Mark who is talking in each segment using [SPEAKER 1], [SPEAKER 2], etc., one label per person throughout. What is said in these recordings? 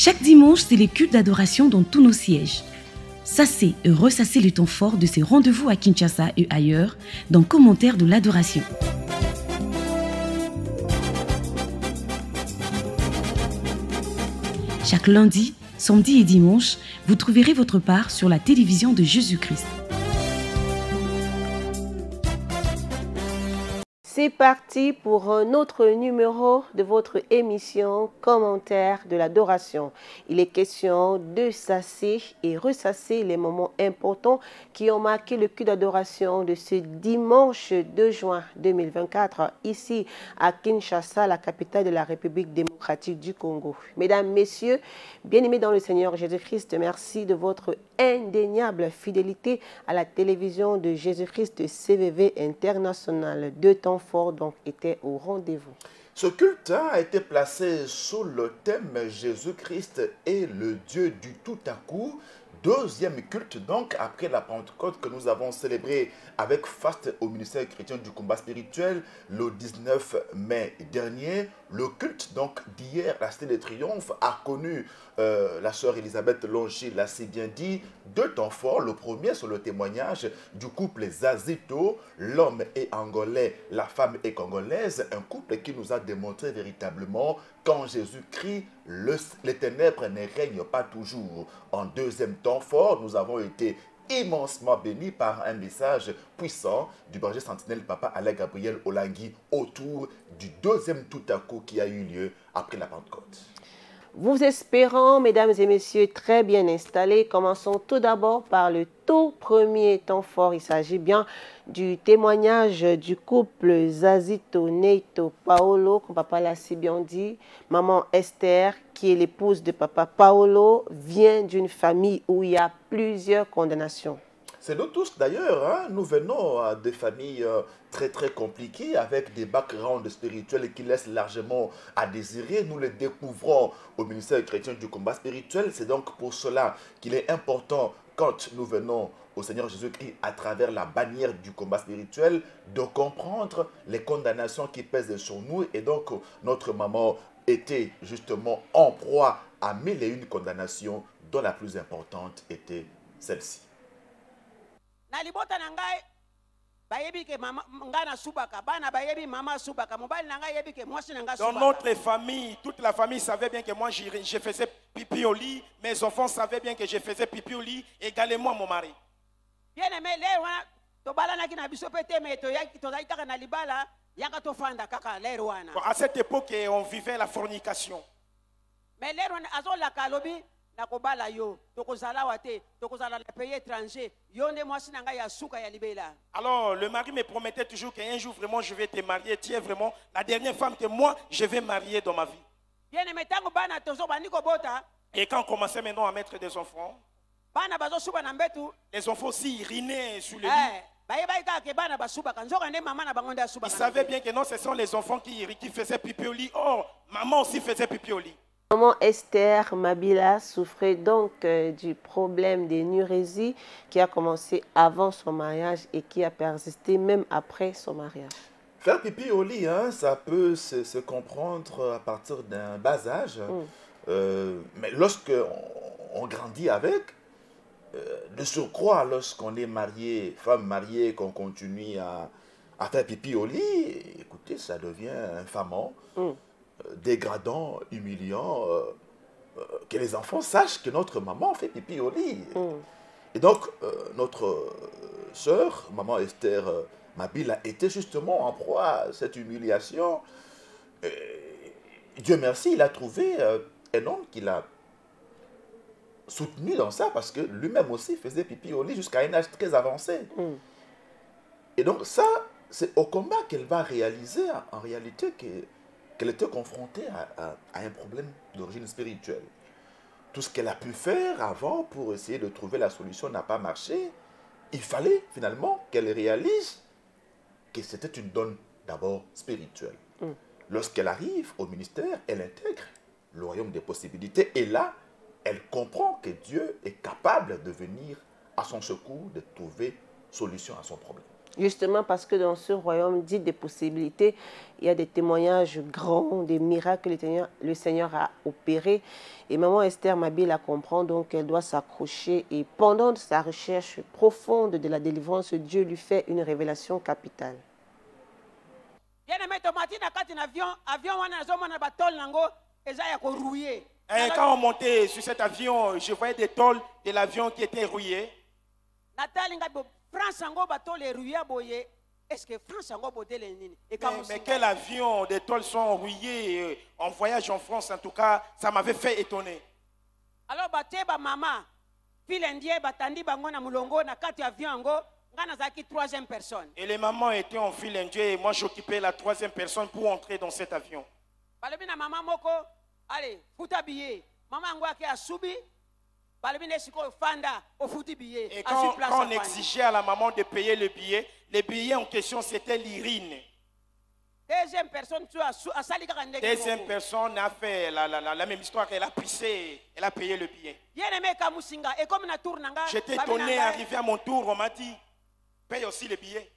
[SPEAKER 1] Chaque dimanche, c'est les cultes d'adoration dans tous nos sièges. Sassez et ressassez les temps forts de ces rendez-vous à Kinshasa et ailleurs dans Commentaires de l'adoration. Chaque lundi, samedi et dimanche, vous trouverez votre part sur la télévision de Jésus-Christ.
[SPEAKER 2] C'est parti pour un autre numéro de votre émission Commentaires de l'adoration. Il est question de sasser et ressasser les moments importants qui ont marqué le culte d'adoration de ce dimanche 2 juin 2024, ici à Kinshasa, la capitale de la République démocratique du Congo. Mesdames, Messieurs, bien-aimés dans le Seigneur Jésus-Christ, merci de votre indéniable fidélité à la télévision de Jésus-Christ CVV International. 2 temps forts donc étaient au rendez-vous.
[SPEAKER 3] Ce culte a été placé sous le thème Jésus-Christ et le Dieu du tout à coup. Deuxième culte donc après la Pentecôte que nous avons célébré avec faste au ministère chrétien du combat spirituel le 19 mai dernier. Le culte donc d'hier, la Cité de Triomphe, a connu la sœur Elisabeth Longi l'a si bien dit, 2 temps forts. Le premier sur le témoignage du couple Zazito, l'homme est angolais, la femme est congolaise, un couple qui nous a démontré véritablement qu'en Jésus-Christ, les ténèbres ne règnent pas toujours. En deuxième temps fort, nous avons été immensement bénis par un message puissant du berger sentinelle Papa Alain Gabriel Olangui autour du deuxième tout à coup qui a eu lieu après la Pentecôte.
[SPEAKER 2] Vous espérant, mesdames et messieurs, très bien installés, commençons tout d'abord par le tout premier temps fort. Il s'agit bien du témoignage du couple Zazito Neito Paolo, comme papa l'a si bien dit. Maman Esther, qui est l'épouse de papa Paolo, vient d'une famille où il y a plusieurs condamnations.
[SPEAKER 3] C'est nous tous d'ailleurs, hein? Nous venons de familles très compliquées avec des backgrounds spirituels qui laissent largement à désirer. Nous les découvrons au ministère chrétien du combat spirituel. C'est donc pour cela qu'il est important quand nous venons au Seigneur Jésus-Christ à travers la bannière du combat spirituel de comprendre les condamnations qui pèsent sur nous. Et donc notre maman était justement en proie à 1001 condamnations dont la plus importante était celle-ci.
[SPEAKER 4] Dans notre famille, toute la famille savait bien que moi je faisais pipi au lit. Mes enfants savaient bien que je faisais pipi au lit, également mon mari. À cette époque, on vivait la fornication. Alors le mari me promettait toujours qu'un jour vraiment je vais te marier. Tu es vraiment la dernière femme que moi je vais marier dans ma vie. Et quand on commençait maintenant à mettre des enfants, les enfants aussi urinaient sur le lit. Ils savaient bien que non, ce sont les enfants qui faisaient pipi au lit. Oh, maman aussi faisait pipi au lit.
[SPEAKER 2] Maman Esther Mabila souffrait donc du problème d'énurésie qui a commencé avant son mariage et qui a persisté même après son mariage.
[SPEAKER 3] Faire pipi au lit, hein, ça peut se comprendre à partir d'un bas âge. Mais lorsqu'on grandit avec, de surcroît, lorsqu'on est marié, femme mariée, qu'on continue à faire pipi au lit, écoutez, ça devient infamant. Dégradant, humiliant, que les enfants sachent que notre maman fait pipi au lit. Et donc, notre sœur, maman Esther Mabila, était justement en proie à cette humiliation. Dieu merci, il a trouvé un homme qui l'a soutenu dans ça, parce que lui-même aussi faisait pipi au lit jusqu'à un âge très avancé. Et donc ça, c'est au combat qu'elle va réaliser en réalité qu'elle était confrontée à un problème d'origine spirituelle. Tout ce qu'elle a pu faire avant pour essayer de trouver la solution n'a pas marché. Il fallait finalement qu'elle réalise que c'était une donne d'abord spirituelle. Lorsqu'elle arrive au ministère, elle intègre le royaume des possibilités. Et là, elle comprend que Dieu est capable de venir à son secours, de trouver solution à son problème.
[SPEAKER 2] Justement parce que dans ce royaume dit des possibilités, il y a des témoignages grands, des miracles que le Seigneur a opérés. Et maman Esther Mabie la comprend, donc elle doit s'accrocher. Et pendant sa recherche profonde de la délivrance, Dieu lui fait une révélation capitale.
[SPEAKER 4] Et quand on montait sur cet avion, je voyais des tôles de l'avion qui étaient rouillées. Mais quel avion, des tôles sont rouillées en voyage en France, en tout cas, ça m'avait fait étonner. Alors, maman, troisième personne. Et les mamans étaient en file indienne et moi j'occupais la troisième personne pour entrer dans cet avion. Allez, fouta billet. Maman a subi. Et quand on exigeait à la maman de payer le billet, les billets en question c'était l'urine. Deuxième personne a fait la même histoire, elle a pissé, elle a payé le billet. J'étais étonné, arrivé à mon tour, on m'a dit, paye aussi le billet.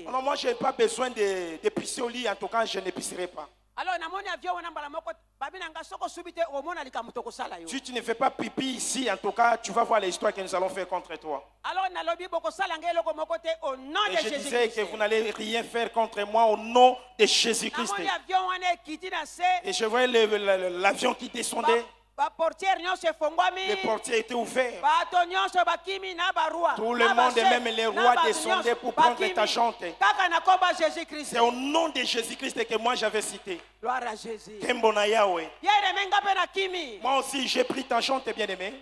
[SPEAKER 4] Non, moi je n'ai pas besoin de pisser au lit, en tout cas je ne pisserai pas. Si tu ne fais pas pipi ici, en tout cas, tu vas voir l'histoire que nous allons faire contre toi. Et je disais que vous n'allez rien faire contre moi au nom de Jésus-Christ. Et je voyais l'avion qui descendait. Les portiers étaient ouverts. Tout le monde, et même les rois, descendaient pour prendre ta chante. C'est au nom de Jésus-Christ que moi j'avais cité. Gloire à Jésus. Moi aussi j'ai pris ta chante, bien aimé.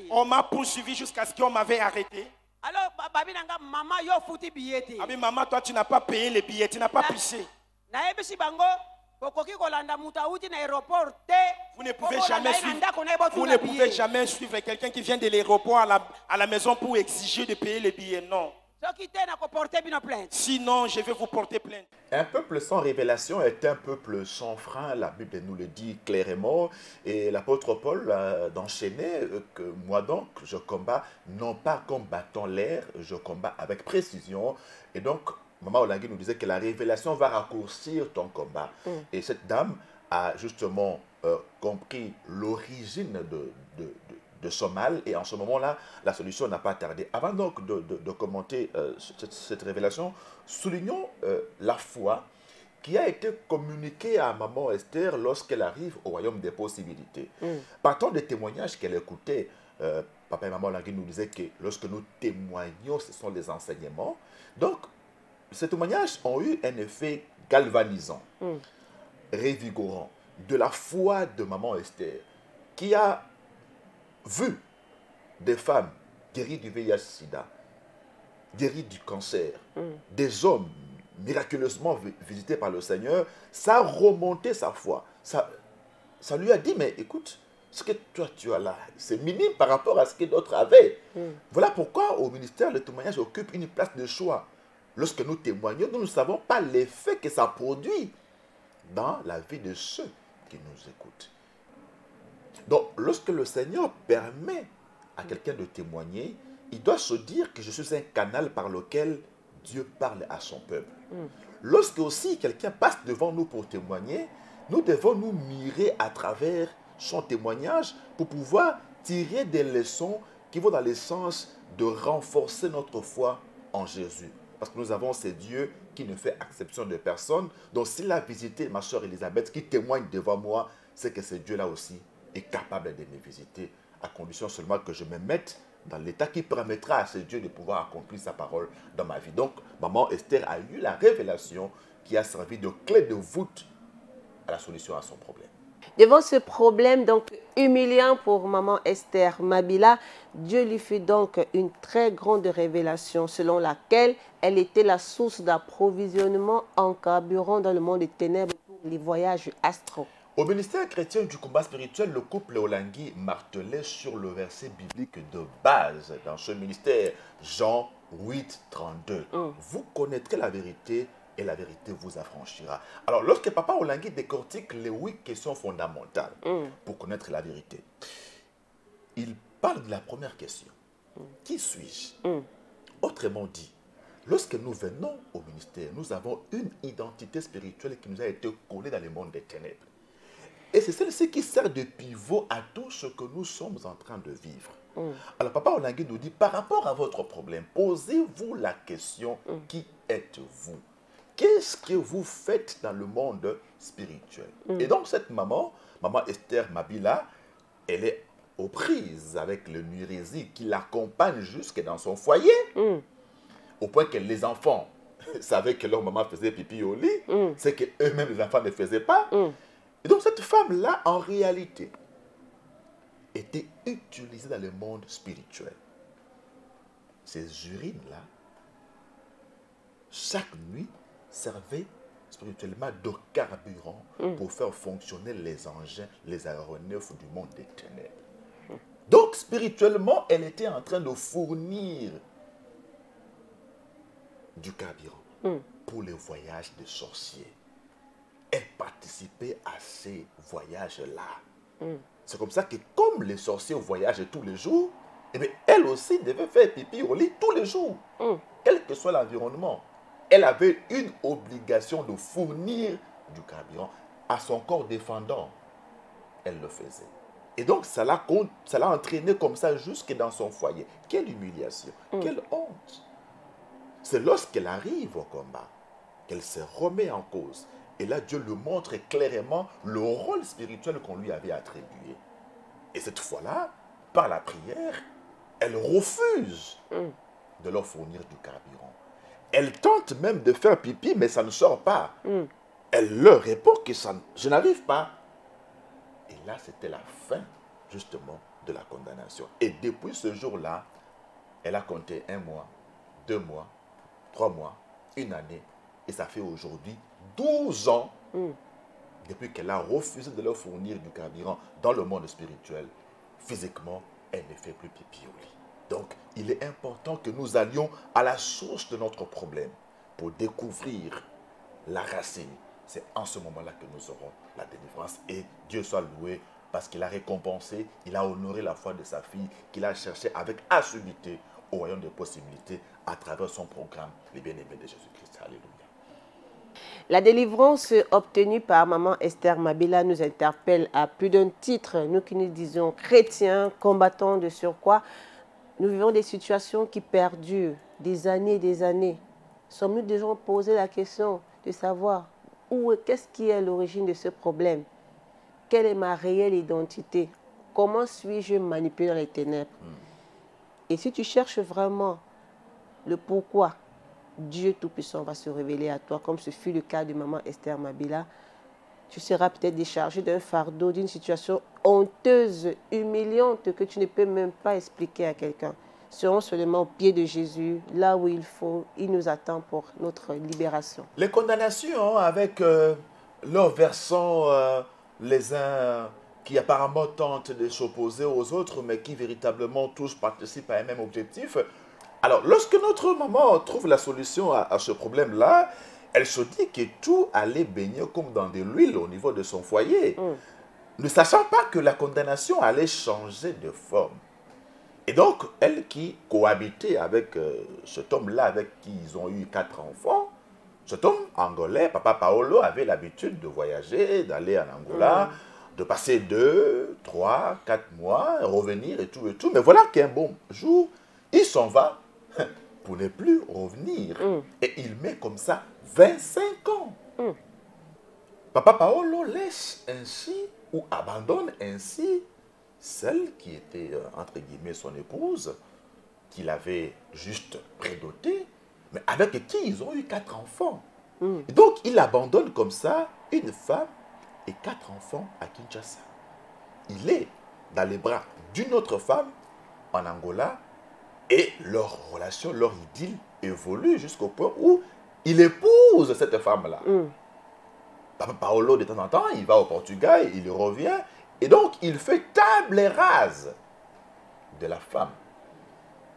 [SPEAKER 4] On m'a poursuivi jusqu'à ce qu'on m'avait arrêté. Alors, maman, toi tu n'as pas payé les billets, tu n'as pas pissé. Vous ne pouvez jamais suivre quelqu'un qui vient de l'aéroport à la maison pour exiger de payer les billets. Non. Sinon, je vais vous porter plainte.
[SPEAKER 3] Un peuple sans révélation est un peuple sans frein. La Bible nous le dit clairement. Et l'apôtre Paul a enchaîné que moi donc, je combats non pas combattant l'air, je combats avec précision. Et donc, Maman Olangui nous disait que la révélation va raccourcir ton combat. Et cette dame a justement compris l'origine de ce mal. Et en ce moment-là, la solution n'a pas tardé. Avant donc de commenter cette révélation, soulignons la foi qui a été communiquée à Maman Esther lorsqu'elle arrive au royaume des possibilités. Partant des témoignages qu'elle écoutait, Papa et Maman Olangui nous disaient que lorsque nous témoignons, ce sont les enseignements. Donc, ces témoignages ont eu un effet galvanisant, révigorant, de la foi de Maman Esther, qui a vu des femmes guéries du VIH-Sida, guéries du cancer, des hommes miraculeusement visités par le Seigneur. Ça a remonté sa foi. Ça lui a dit, mais écoute, ce que toi tu as là, c'est minime par rapport à ce que d'autres avaient. Voilà pourquoi au ministère, le témoignage occupe une place de choix. Lorsque nous témoignons, nous ne savons pas l'effet que ça produit dans la vie de ceux qui nous écoutent. Donc, lorsque le Seigneur permet à quelqu'un de témoigner, il doit se dire que je suis un canal par lequel Dieu parle à son peuple. Lorsque aussi quelqu'un passe devant nous pour témoigner, nous devons nous mirer à travers son témoignage pour pouvoir tirer des leçons qui vont dans le sens de renforcer notre foi en Jésus. Parce que nous avons ce Dieu qui ne fait exception de personne. Donc s'il a visité ma soeur Elisabeth qui témoigne devant moi, c'est que ce Dieu-là aussi est capable de me visiter, à condition seulement que je me mette dans l'état qui permettra à ce Dieu de pouvoir accomplir sa parole dans ma vie. Donc, Maman Esther a eu la révélation qui a servi de clé de voûte à la solution à son problème.
[SPEAKER 2] Devant ce problème donc humiliant pour Maman Esther Mabila, Dieu lui fit donc une très grande révélation selon laquelle elle était la source d'approvisionnement en carburant dans le monde des ténèbres pour les voyages astraux.
[SPEAKER 3] Au ministère chrétien du combat spirituel, le couple Olangui martelait sur le verset biblique de base dans ce ministère, Jean 8, 32. Vous connaîtrez la vérité et la vérité vous affranchira. Alors, lorsque Papa Olangui décortique les 8 questions fondamentales pour connaître la vérité, il parle de la première question. Qui suis-je? Autrement dit, lorsque nous venons au ministère, nous avons une identité spirituelle qui nous a été collée dans le monde des ténèbres. Et c'est celle-ci qui sert de pivot à tout ce que nous sommes en train de vivre. Alors, Papa Olangui nous dit, par rapport à votre problème, posez-vous la question, qui êtes-vous? Qu'est-ce que vous faites dans le monde spirituel? Et donc, cette maman Esther Mabila, elle est aux prises avec le nurésie qui l'accompagne jusque dans son foyer, au point que les enfants savaient que leur maman faisait pipi au lit, c'est qu'eux-mêmes, les enfants ne faisaient pas. Et donc, cette femme-là, en réalité, était utilisée dans le monde spirituel. Ces urines-là, chaque nuit, servaient spirituellement de carburant pour faire fonctionner les engins, les aéronefs du monde des ténèbres. Donc, spirituellement, elle était en train de fournir du carburant pour les voyages des sorciers. Elle participait à ces voyages-là. C'est comme ça que, comme les sorciers voyagent tous les jours, eh bien, elle aussi devait faire pipi au lit tous les jours, quel que soit l'environnement. Elle avait une obligation de fournir du carburant à son corps défendant. Elle le faisait. Et donc, ça l'a entraîné comme ça jusque dans son foyer. Quelle humiliation, quelle honte. C'est lorsqu'elle arrive au combat qu'elle se remet en cause. Et là, Dieu lui montre clairement le rôle spirituel qu'on lui avait attribué. Et cette fois-là, par la prière, elle refuse de leur fournir du carburant. Elle tente même de faire pipi, mais ça ne sort pas. Elle leur répond que je n'arrive pas. Et là, c'était la fin, justement, de la condamnation. Et depuis ce jour-là, elle a compté 1 mois, 2 mois, 3 mois, 1 année. Et ça fait aujourd'hui 12 ans depuis qu'elle a refusé de leur fournir du carburant dans le monde spirituel. Physiquement, elle ne fait plus pipi au lit. Donc, il est important que nous allions à la source de notre problème pour découvrir la racine. C'est en ce moment-là que nous aurons la délivrance. Et Dieu soit loué parce qu'il a récompensé, il a honoré la foi de sa fille, qu'il a cherché avec assiduité au royaume des possibilités à travers son programme, les bien-aimés de Jésus-Christ. Alléluia.
[SPEAKER 2] La délivrance obtenue par Maman Esther Mabila nous interpelle à plus d'un titre. Nous qui nous disons chrétiens, combattants de surcroît, nous vivons des situations qui perdurent des années et des années. Sommes-nous déjà posé la question de savoir qu'est-ce qui est l'origine de ce problème? Quelle est ma réelle identité? Comment suis-je manipulé dans les ténèbres? Et si tu cherches vraiment le pourquoi, Dieu Tout-Puissant va se révéler à toi, comme ce fut le cas de Maman Esther Mabila. Tu seras peut-être déchargé d'un fardeau, d'une situation honteuse, humiliante, que tu ne peux même pas expliquer à quelqu'un. Serons seulement au pied de Jésus, là où il faut, il nous attend pour notre libération.
[SPEAKER 3] Les condamnations avec leurs versants, les uns qui apparemment tentent de s'opposer aux autres, mais qui véritablement tous participent à un même objectif. Alors, lorsque notre maman trouve la solution à ce problème-là, elle se dit que tout allait baigner comme dans de l'huile au niveau de son foyer, ne sachant pas que la condamnation allait changer de forme. Et donc, elle qui cohabitait avec cet homme-là, avec qui ils ont eu 4 enfants, cet homme angolais, Papa Paolo, avait l'habitude de voyager, d'aller en Angola, de passer 2, 3, 4 mois, revenir et tout. Mais voilà qu'un bon jour, il s'en va pour ne plus revenir. Et il met comme ça 25 ans. Papa Paolo laisse ainsi, ou abandonne ainsi, celle qui était, entre guillemets, son épouse, qu'il avait juste prédotée, mais avec qui ils ont eu 4 enfants. Et donc, il abandonne comme ça une femme et 4 enfants à Kinshasa. Il est dans les bras d'une autre femme en Angola, et leur relation, leur idylle évolue jusqu'au point où il épouse cette femme-là. Papa Paolo, de temps en temps, il va au Portugal, il revient, et donc il fait table rase de la femme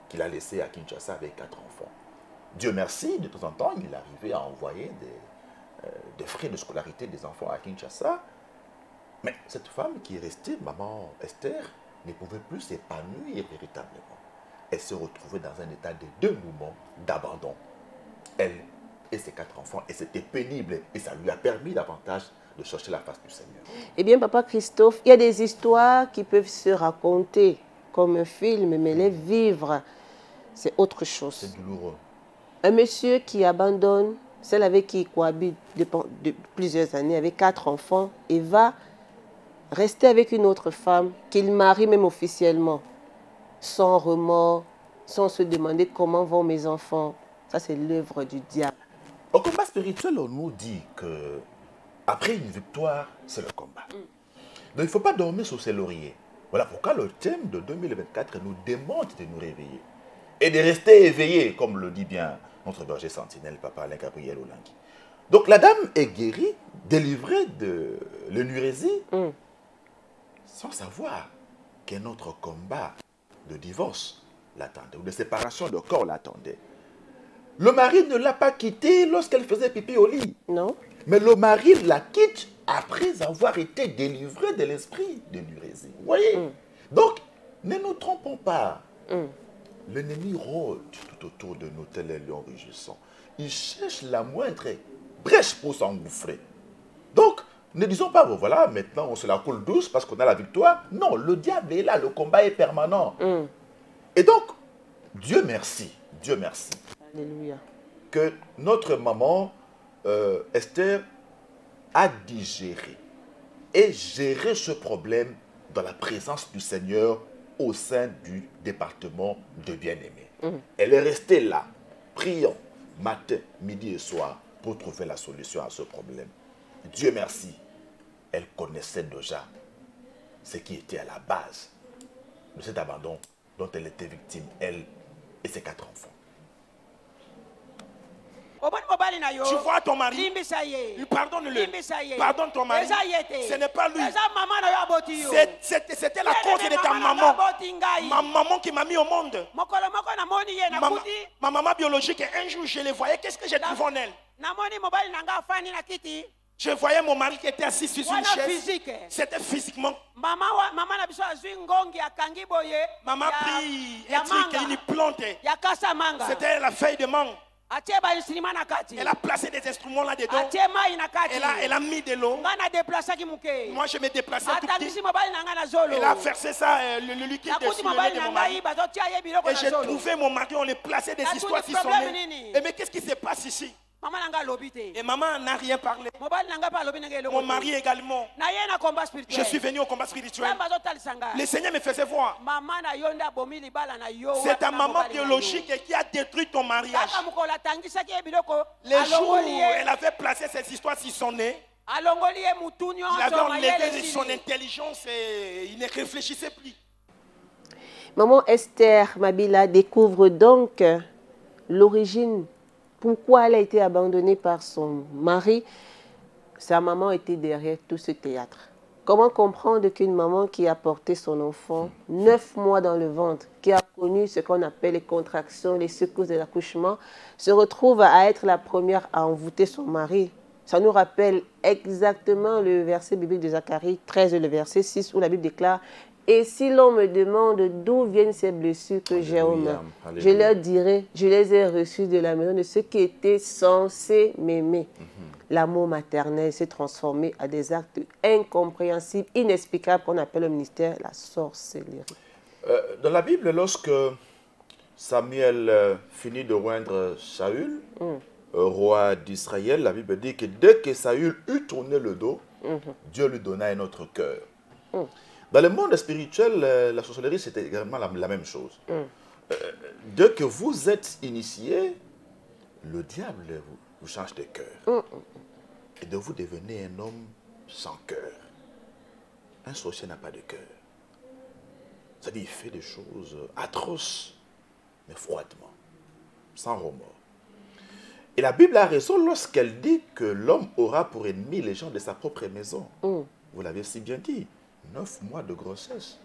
[SPEAKER 3] qu'il a laissée à Kinshasa avec 4 enfants. Dieu merci, de temps en temps, il arrivait à envoyer des frais de scolarité des enfants à Kinshasa. Mais cette femme qui est restée, Maman Esther, ne pouvait plus s'épanouir véritablement. elle se retrouvait dans un état de dénouement, d'abandon. Elle et ses 4 enfants, et c'était pénible, et ça lui a permis davantage de chercher la face du Seigneur.
[SPEAKER 2] Eh bien, Papa Christophe, il y a des histoires qui peuvent se raconter comme un film, mais les vivre, c'est autre chose.
[SPEAKER 3] C'est douloureux.
[SPEAKER 2] Un monsieur qui abandonne celle avec qui il cohabite de plusieurs années, avec 4 enfants, et va rester avec une autre femme qu'il marie même officiellement, sans remords, sans se demander comment vont mes enfants. Ça, c'est l'œuvre du diable.
[SPEAKER 3] Au combat spirituel, on nous dit que après une victoire, c'est le combat. Donc, il ne faut pas dormir sur ses lauriers. Voilà pourquoi le thème de 2024 nous demande de nous réveiller et de rester éveillés, comme le dit bien notre berger sentinelle, Papa Alain Gabriel Olangui. Donc, la dame est guérie, délivrée de l'énurésie, sans savoir qu'un autre combat de divorce l'attendait, ou de séparation de corps l'attendait. Le mari ne l'a pas quittée lorsqu'elle faisait pipi au lit.
[SPEAKER 2] Non.
[SPEAKER 3] Mais le mari la quitte après avoir été délivré de l'esprit d'énurésie. Vous voyez? Donc, ne nous trompons pas. L'ennemi rôde tout autour de nous tel un lion rugissant. Il cherche la moindre brèche pour s'engouffrer. Donc, ne disons pas, bon, voilà, maintenant on se la coule douce parce qu'on a la victoire. Non, le diable est là, le combat est permanent. Et donc, Dieu merci, Dieu merci.
[SPEAKER 2] Alléluia.
[SPEAKER 3] Que notre maman Esther a digéré et géré ce problème dans la présence du Seigneur au sein du département de bien-aimé. Elle est restée là, priant matin, midi et soir pour trouver la solution à ce problème. Dieu merci, elle connaissait déjà ce qui était à la base de cet abandon dont elle était victime, elle et ses 4 enfants.
[SPEAKER 4] Tu vois ton mari, pardonne-le. Pardonne ton mari. Ce n'est pas lui. C'était la cause de ta maman. Ma maman qui m'a mis au monde. Ma maman biologique, et un jour je les voyais, qu'est-ce que j'ai trouvé en elle? Je voyais mon mari qui était assis sur une chaise. C'était physiquement. Maman a pris un truc, une plante. C'était la feuille de mangue. Elle a placé des instruments là-dedans. Elle a mis de l'eau. Moi, je me déplaçais tout petit. Elle a versé ça, le liquide sur le nez de mon mari. Et j'ai trouvé mon mari, on lui plaçait des histoires sur son nez. Et mais qu'est-ce qui se passe ici? Et maman n'a rien parlé. Mon mari également. Je suis venu au combat spirituel. Le Seigneur me faisait voir. C'est ta maman biologique qui a détruit ton mariage. Les jours où elle avait placé ces histoires sur son nez, il avait enlevé son intelligence et il ne réfléchissait plus.
[SPEAKER 2] Maman Esther Mabila découvre donc l'origine. Pourquoi elle a été abandonnée par son mari? Sa maman était derrière tout ce théâtre. Comment comprendre qu'une maman qui a porté son enfant 9 mois dans le ventre, qui a connu ce qu'on appelle les contractions, les secousses de l'accouchement, se retrouve à être la première à envoûter son mari? Ça nous rappelle exactement le verset biblique de Zacharie 13, le verset 6, où la Bible déclare: et si l'on me demande d'où viennent ces blessures que j'ai aux mains, je leur dirai, je les ai reçues de la maison de ceux qui étaient censés m'aimer. L'amour maternel s'est transformé à des actes incompréhensibles, inexplicables, qu'on appelle au ministère la sorcellerie.
[SPEAKER 3] Dans la Bible, lorsque Samuel finit de oindre Saül, roi d'Israël, la Bible dit que dès que Saül eut tourné le dos, Dieu lui donna un autre cœur. Dans le monde spirituel, la sorcellerie, c'était également la même chose. Dès que vous êtes initié, le diable vous change de cœur. Et de vous devenez un homme sans cœur. Un sorcier n'a pas de cœur. C'est-à-dire qu'il fait des choses atroces, mais froidement, sans remords. Et la Bible a raison lorsqu'elle dit que l'homme aura pour ennemi les gens de sa propre maison. Vous l'avez si bien dit. 9 mois de grossesse.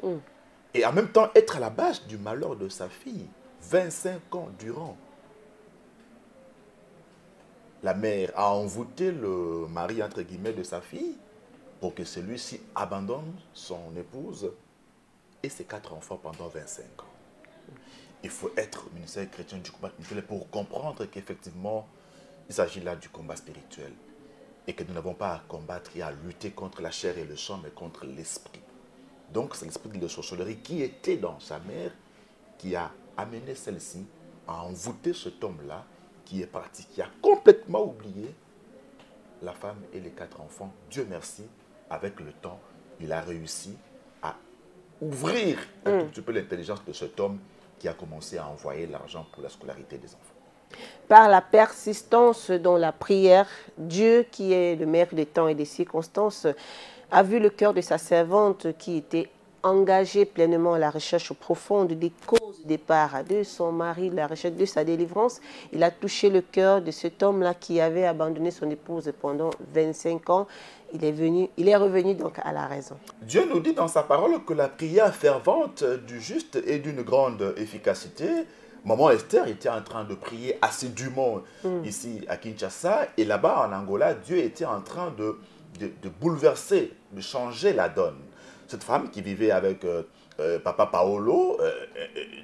[SPEAKER 3] Et en même temps, être à la base du malheur de sa fille. 25 ans durant. La mère a envoûté le mari, entre guillemets, de sa fille pour que celui-ci abandonne son épouse et ses 4 enfants pendant 25 ans. il faut être au ministère chrétien du combat spirituel pour comprendre qu'effectivement, il s'agit là du combat spirituel. Et que nous n'avons pas à combattre et à lutter contre la chair et le sang, mais contre l'esprit. Donc, c'est l'esprit de la sorcellerie qui était dans sa mère, qui a amené celle-ci à envoûter cet homme-là, qui est parti, qui a complètement oublié la femme et les 4 enfants. Dieu merci, avec le temps, il a réussi à ouvrir un tout petit peu l'intelligence de cet homme qui a commencé à envoyer l'argent pour la scolarité des enfants.
[SPEAKER 2] Par la persistance dans la prière, Dieu, qui est le maître des temps et des circonstances, a vu le cœur de sa servante qui était engagée pleinement à la recherche profonde des causes départ de son mari, la recherche de sa délivrance. Il a touché le cœur de cet homme-là qui avait abandonné son épouse pendant 25 ans. Il est revenu donc à la raison.
[SPEAKER 3] Dieu nous dit dans sa parole que la prière fervente du juste est d'une grande efficacité. Maman Esther était en train de prier assidûment ici à Kinshasa, et là-bas en Angola, Dieu était en train de bouleverser, de changer la donne. Cette femme qui vivait avec Papa Paolo,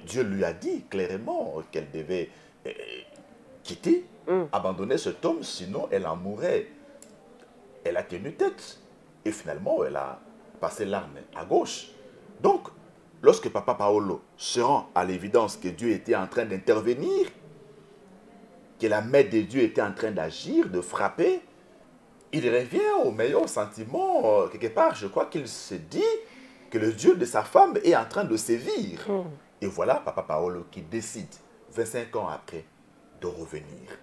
[SPEAKER 3] Dieu lui a dit clairement qu'elle devait quitter, abandonner cet homme, sinon elle en mourrait. Elle a tenu tête et finalement elle a passé l'arme à gauche. Donc, lorsque Papa Paolo se rend à l'évidence que Dieu était en train d'intervenir, que la main de Dieu était en train d'agir, de frapper, il revient au meilleur sentiment. Quelque part, je crois qu'il se dit que le Dieu de sa femme est en train de sévir. Et voilà Papa Paolo qui décide, 25 ans après, de revenir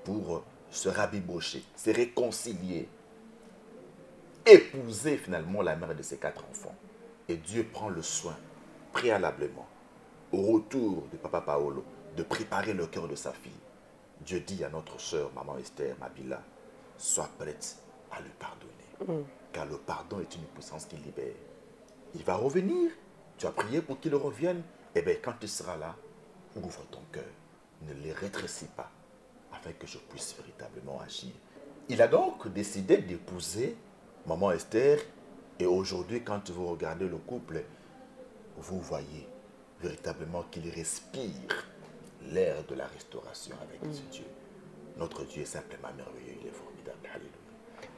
[SPEAKER 3] pour se rabibocher, se réconcilier, épouser finalement la mère de ses 4 enfants. Et Dieu prend le soin, préalablement, au retour de Papa Paolo, de préparer le cœur de sa fille. Dieu dit à notre sœur, Maman Esther, Mabila, sois prête à lui pardonner. Car le pardon est une puissance qui libère. Il va revenir, tu as prié pour qu'il revienne, et bien quand tu seras là, ouvre ton cœur, ne les rétrécis pas, afin que je puisse véritablement agir. Il a donc décidé d'épouser Maman Esther. Et aujourd'hui, quand vous regardez le couple, vous voyez véritablement qu'il respire l'air de la restauration avec ce Dieu. Notre Dieu est simplement merveilleux, il est formidable. Alléluia.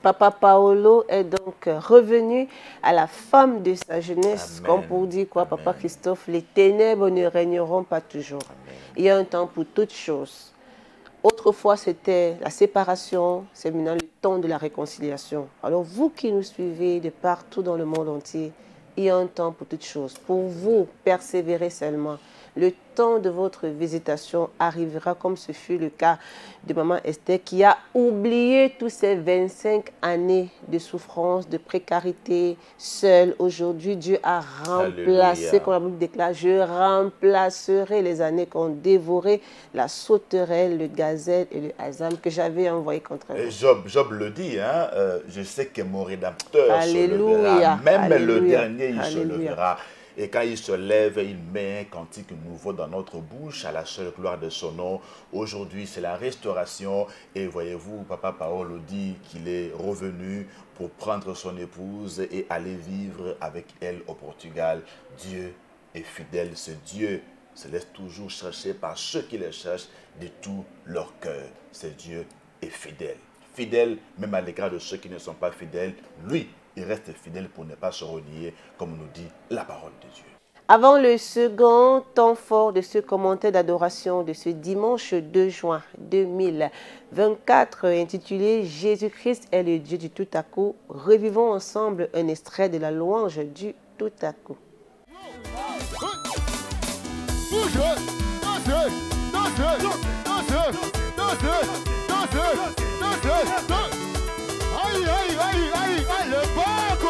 [SPEAKER 2] Papa Paolo est donc revenu à la femme de sa jeunesse. Amen. Comme pour dire quoi, Amen. Papa Christophe, les ténèbres ne régneront pas toujours. Amen. Il y a un temps pour toutes choses. Autrefois, c'était la séparation, c'est maintenant le temps de la réconciliation. Alors, vous qui nous suivez de partout dans le monde entier, il y a un temps pour toutes choses. Pour vous, persévérez seulement. Le temps de votre visitation arrivera comme ce fut le cas de Maman Esther qui a oublié tous ces 25 années de souffrance, de précarité, seule. Aujourd'hui, Dieu a remplacé, Alléluia. Comme la Bible déclare, je remplacerai les années qu'ont dévoré la sauterelle, le gazelle et le hasam que j'avais envoyé contre vous.
[SPEAKER 3] Job le dit, hein, je sais que mon Rédempteur
[SPEAKER 2] Alléluia.
[SPEAKER 3] se levera, même
[SPEAKER 2] Alléluia.
[SPEAKER 3] le dernier il
[SPEAKER 2] Alléluia.
[SPEAKER 3] se levera. Et quand il se lève, il met un cantique nouveau dans notre bouche à la seule gloire de son nom. Aujourd'hui, c'est la restauration. Et voyez-vous, Papa Paolo dit qu'il est revenu pour prendre son épouse et aller vivre avec elle au Portugal. Dieu est fidèle. Ce Dieu se laisse toujours chercher par ceux qui le cherchent de tout leur cœur. Ce Dieu est fidèle. Fidèle même à l'égard de ceux qui ne sont pas fidèles. Lui, il reste fidèle pour ne pas se renier, comme nous dit la parole de Dieu.
[SPEAKER 2] Avant le second temps fort de ce commentaire d'adoration de ce dimanche 2 juin 2024, intitulé « Jésus-Christ est le Dieu du tout-à-coup », revivons ensemble un extrait de la louange du tout-à-coup.
[SPEAKER 5] Aïe, aïe, aïe, aïe, aïe, le baco!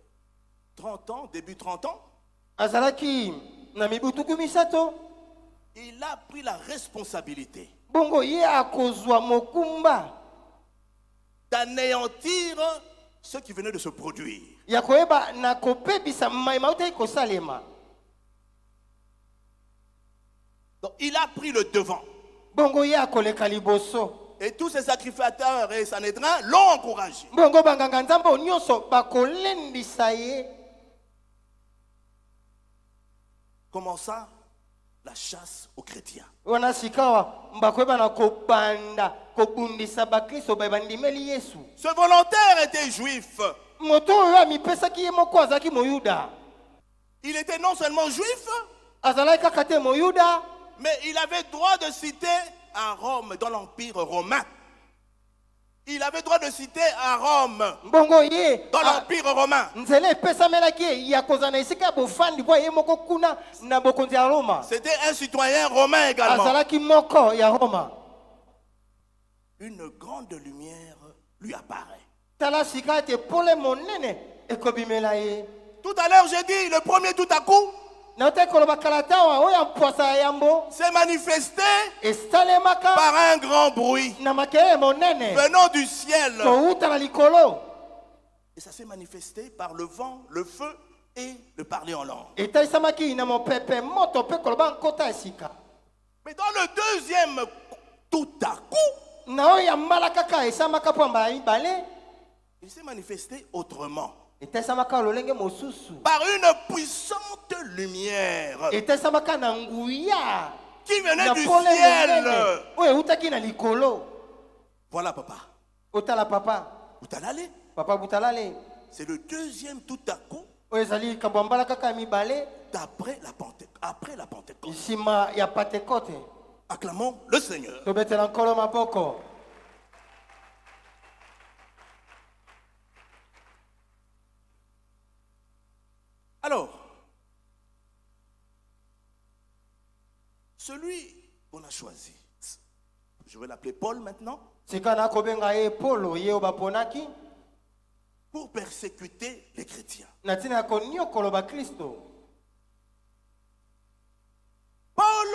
[SPEAKER 4] 30 ans, début 30 ans.
[SPEAKER 5] Azalaki na mibutuku misato.
[SPEAKER 4] Il a pris la responsabilité
[SPEAKER 5] Bongo ye akozwa mokumba
[SPEAKER 4] d'anéantir ce qui venait de se produire.
[SPEAKER 5] ya koyeba na kopebisa maima utai kosalema.
[SPEAKER 4] Donc il a pris le devant.
[SPEAKER 5] Bongo ye akoleka liboso.
[SPEAKER 4] Et tous ces sacrificateurs et Sanhédrin l'ont encouragé.
[SPEAKER 5] Bongo banganga nzambe nyonso bakolendisa ye.
[SPEAKER 4] Commença la chasse aux chrétiens.
[SPEAKER 5] Wana sikawa mbakweba na kobanda kobundisa bakristo babandimeli Yesu.
[SPEAKER 4] Ce volontaire était juif.
[SPEAKER 5] Moto oyo amipesaki ye moko azalaki moyuda.
[SPEAKER 4] Il était non seulement juif,
[SPEAKER 5] Azalaki kaka te moyuda,
[SPEAKER 4] mais il avait droit de citer à Rome, dans l'Empire romain. Il avait droit de citer à Rome,
[SPEAKER 5] bongo ye
[SPEAKER 4] dans l'Empire romain.
[SPEAKER 5] nzela epesamelaki ye ya kozala na esika ya bofandi bwa ye moko kuna na bokonzi ya Roma.
[SPEAKER 4] C'était un citoyen romain également.
[SPEAKER 5] Azalaki moko ya Roma.
[SPEAKER 4] Une grande lumière lui apparaît.
[SPEAKER 5] Tala sika ete pole monene ekobimela ye.
[SPEAKER 4] Tout à l'heure, j'ai dit, le premier tout à coup
[SPEAKER 5] Na ote koloba kalatawa oya mpwasa ya yambo
[SPEAKER 4] s'est manifesté
[SPEAKER 5] esalemaka
[SPEAKER 4] par un grand bruit
[SPEAKER 5] na makelele monene
[SPEAKER 4] venant du ciel.
[SPEAKER 5] kouta na likolo.
[SPEAKER 4] Et ça s'est manifesté par le vent, le feu et le parler en langue.
[SPEAKER 5] Etaisamaki na mopepe moto pe koloba nkota esika.
[SPEAKER 4] Mais dans le deuxième tout à coup,
[SPEAKER 5] Na oya mbala kaka esamaka pamba ibale
[SPEAKER 4] il s'est manifesté autrement.
[SPEAKER 5] etaisamaka lolenge mosusu.
[SPEAKER 4] Par une puissante lumière
[SPEAKER 5] Etaisamaka na nguya
[SPEAKER 4] qui venait
[SPEAKER 5] na
[SPEAKER 4] du
[SPEAKER 5] pole
[SPEAKER 4] ciel.
[SPEAKER 5] monene oyo eutaki na likolo.
[SPEAKER 4] Voilà, papa.
[SPEAKER 5] Otala papa.
[SPEAKER 4] Outalale,
[SPEAKER 5] Papa butalale
[SPEAKER 4] c'est le deuxième tout à coup
[SPEAKER 5] oyo ezali likambo mbala kaka mibale
[SPEAKER 4] après la Pentecôte.
[SPEAKER 5] nsima ya Pentekote.
[SPEAKER 4] Acclamons le Seigneur.
[SPEAKER 5] Tobetela nkolo maboko.
[SPEAKER 4] Alors, celui qu'on a choisi, je vais l'appeler Paul maintenant,
[SPEAKER 5] Sika na kobenga ye Polo ye obaponaki
[SPEAKER 4] pour persécuter les chrétiens.
[SPEAKER 5] na tina ya koniokolo bakristo.
[SPEAKER 4] Paul,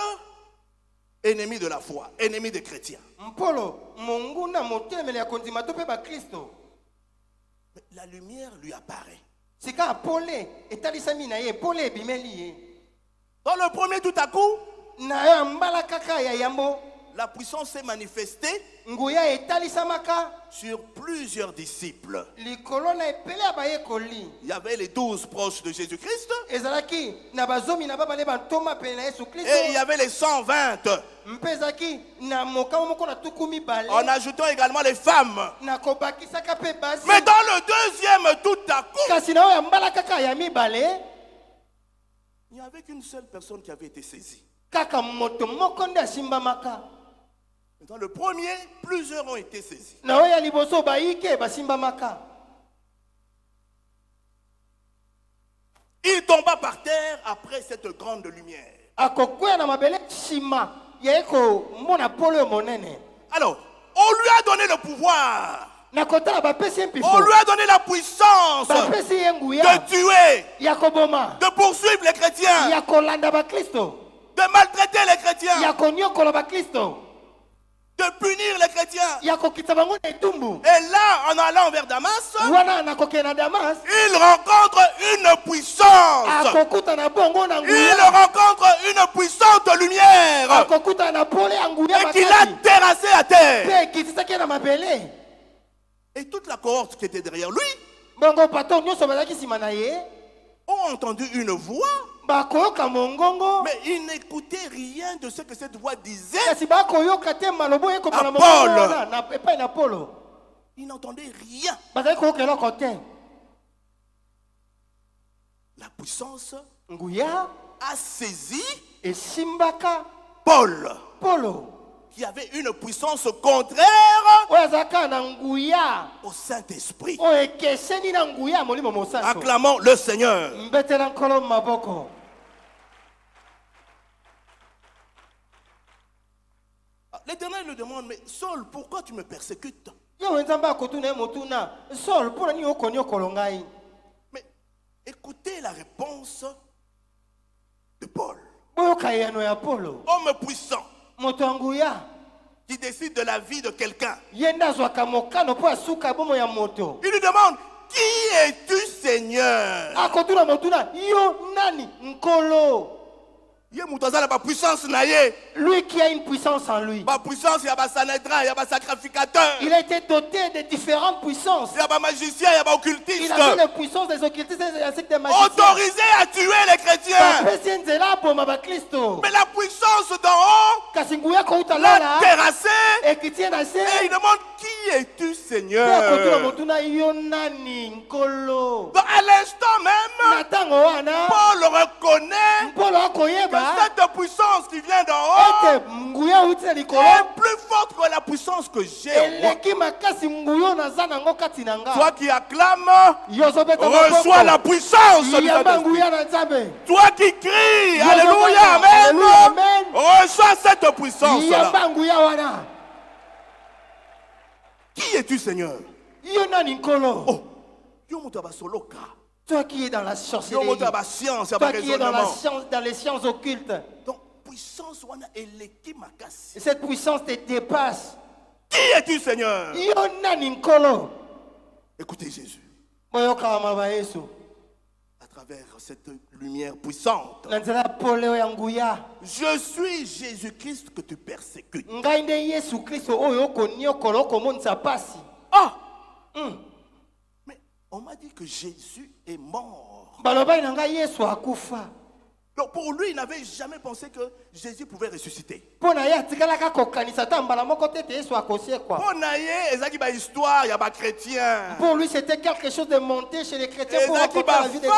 [SPEAKER 4] ennemi de la foi, ennemi des chrétiens.
[SPEAKER 5] Mpolo monguna motelemeli ya kondima to pe bakristo.
[SPEAKER 4] Mais la lumière lui apparaît.
[SPEAKER 5] Sika pole etalisami na ye pole ebimeli ye.
[SPEAKER 4] Dans le premier tout à coup,
[SPEAKER 5] Na yo mbala kaka ya yambo
[SPEAKER 4] la puissance s'est manifestée
[SPEAKER 5] nguya etalisamaka
[SPEAKER 4] sur plusieurs disciples.
[SPEAKER 5] likolo na epele ya bayekoli.
[SPEAKER 4] Il y avait les 12 proches de Jésus-Christ
[SPEAKER 5] Ezalaki na bazomi na babale bantoma pene na Yesu
[SPEAKER 4] et il y
[SPEAKER 5] Kristo.
[SPEAKER 4] avait les 120,
[SPEAKER 5] Mpezaki na mokama moko na tuku mibale.
[SPEAKER 4] en ajoutant également les femmes.
[SPEAKER 5] Na kobakisaka pe basi.
[SPEAKER 4] Mais dans le deuxième tout à coup,
[SPEAKER 5] Kasi na oyo mbala kaka ya mibale
[SPEAKER 4] il n'y avait qu'une seule personne qui avait été saisie.
[SPEAKER 5] kaka moto moko nde asimbamaka.
[SPEAKER 4] Mais dans le premier, plusieurs ont été saisis.
[SPEAKER 5] Na oyo ya liboso bayike basimbamaka.
[SPEAKER 4] Il tomba par terre après cette grande lumière.
[SPEAKER 5] Akokwea na mabele shima ya eko mona polo monene.
[SPEAKER 4] Alors, on lui a donné le pouvoir.
[SPEAKER 5] Na kotala bapesi ye mpifo.
[SPEAKER 4] On lui a donné la puissance
[SPEAKER 5] Bapesi ye nguya
[SPEAKER 4] de tuer,
[SPEAKER 5] ya koboma.
[SPEAKER 4] de poursuivre les chrétiens,
[SPEAKER 5] Ya kolanda bakristo.
[SPEAKER 4] de maltraiter les
[SPEAKER 5] Ya
[SPEAKER 4] chrétiens,
[SPEAKER 5] konyokola bakristo.
[SPEAKER 4] de punir les chrétiens.
[SPEAKER 5] Ya kokita bango na etumbu.
[SPEAKER 4] Et là, en allant vers Damas,
[SPEAKER 5] Wana na kokea na Damas.
[SPEAKER 4] il rencontre une puissance.
[SPEAKER 5] Akokuta na bongo na
[SPEAKER 4] Il
[SPEAKER 5] nguya.
[SPEAKER 4] rencontre une puissante lumière
[SPEAKER 5] Akokuta na pole ya nguya
[SPEAKER 4] et qui l'a
[SPEAKER 5] makasi.
[SPEAKER 4] terrassé à terre.
[SPEAKER 5] Pe kitisaki na mabele.
[SPEAKER 4] Et toute la cohorte qui était derrière lui
[SPEAKER 5] Bongo pato nyonso bazaki sima na ye.
[SPEAKER 4] ont entendu une voix,
[SPEAKER 5] Bakoyoka mongongo.
[SPEAKER 4] mais ils n'écoutaient rien de ce que cette voix disait.
[SPEAKER 5] Kasi bakoyoka te malobo ekoma na
[SPEAKER 4] À
[SPEAKER 5] mongongo
[SPEAKER 4] Paul.
[SPEAKER 5] wana, na epai na Polo.
[SPEAKER 4] Ils n'entendaient rien.
[SPEAKER 5] Bazali koyoka eloko te.
[SPEAKER 4] La puissance
[SPEAKER 5] Nguya
[SPEAKER 4] a saisi
[SPEAKER 5] esimbaka
[SPEAKER 4] Paul,
[SPEAKER 5] Polo.
[SPEAKER 4] qui avait une puissance contraire
[SPEAKER 5] Oyo azalaka na nguya.
[SPEAKER 4] au Saint-Esprit.
[SPEAKER 5] Oyo ekeseni na nguya ya molimo mosantu.
[SPEAKER 4] Acclamons le Seigneur.
[SPEAKER 5] Mbetela nkolo maboko.
[SPEAKER 4] L'Éternel lui demande, mais Saul, pourquoi tu me persécutes?
[SPEAKER 5] Yo nzambe akotuna ye motuna. Saul mpona nini okoni okolo ngai?
[SPEAKER 4] Mais écoutez
[SPEAKER 3] puissance de Paul.
[SPEAKER 5] Homme puissant
[SPEAKER 3] qui décide de la vie de quelqu'un.
[SPEAKER 5] Il lui
[SPEAKER 3] demande, qui es-tu, Seigneur?
[SPEAKER 5] Lui qui a une puissance en lui. Il a été doté de différentes puissances. Il avait la puissance des occultistes ainsi que des magiciens.
[SPEAKER 3] Autorisé à tuer les chrétiens. Mais la puissance d'en haut l'a terrassé. Et il demande, qui es-tu, Seigneur? Donc à l'instant même, Paul reconnaît que cette puissance qui vient d'en haut est plus forte que la puissance que j'ai en moi. Toi qui acclames, reçois la puissance de Saint-Esprit. Toi qui cries, alléluia, amen, reçois cette puissance-là. Qui es-tu, Seigneur? Oh,
[SPEAKER 5] toi qui es dans la sorcellerie, toi qui es dans la science, dans les sciences occultes.
[SPEAKER 3] Donc, puissance,
[SPEAKER 5] cette puissance te dépasse.
[SPEAKER 3] Qui es-tu, Seigneur? Écoutez Jésus. À travers cette lumière puissante. Je suis Jésus-Christ que tu persécutes. Ah! Mais on m'a dit que Jésus est mort. Donc pour lui, il n'avait jamais pensé que Jésus pouvait ressusciter. Pour lui,
[SPEAKER 5] c'était quelque chose de monté chez les chrétiens pour
[SPEAKER 3] raconter la vie de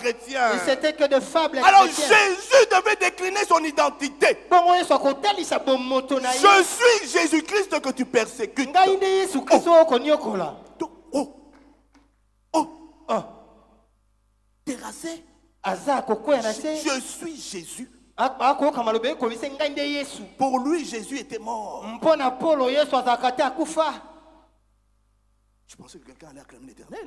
[SPEAKER 3] Jésus.
[SPEAKER 5] C'était que de fables.
[SPEAKER 3] Alors Jésus devait décliner son identité. Je suis Jésus-Christ que tu persécutes. Terrassé. Je suis Jésus. Pour lui, Jésus était mort. Je pensais que quelqu'un allait acclamer l'Éternel.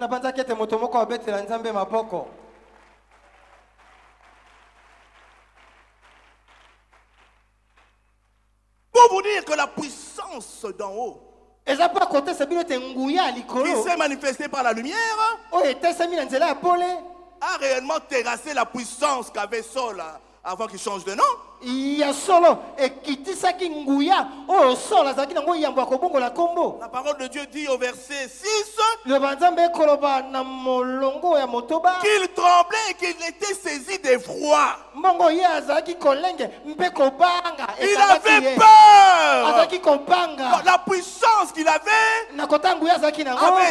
[SPEAKER 3] Pour vous dire que la puissance d'en haut qui s'est manifestée par la lumière a réellement terrassé la puissance qu'avait Saul avant qu'il change de nom. La parole de Dieu dit au verset 6 qu'il tremblait et qu'il était saisi d'effroi. Il avait peur. La puissance qu'il avait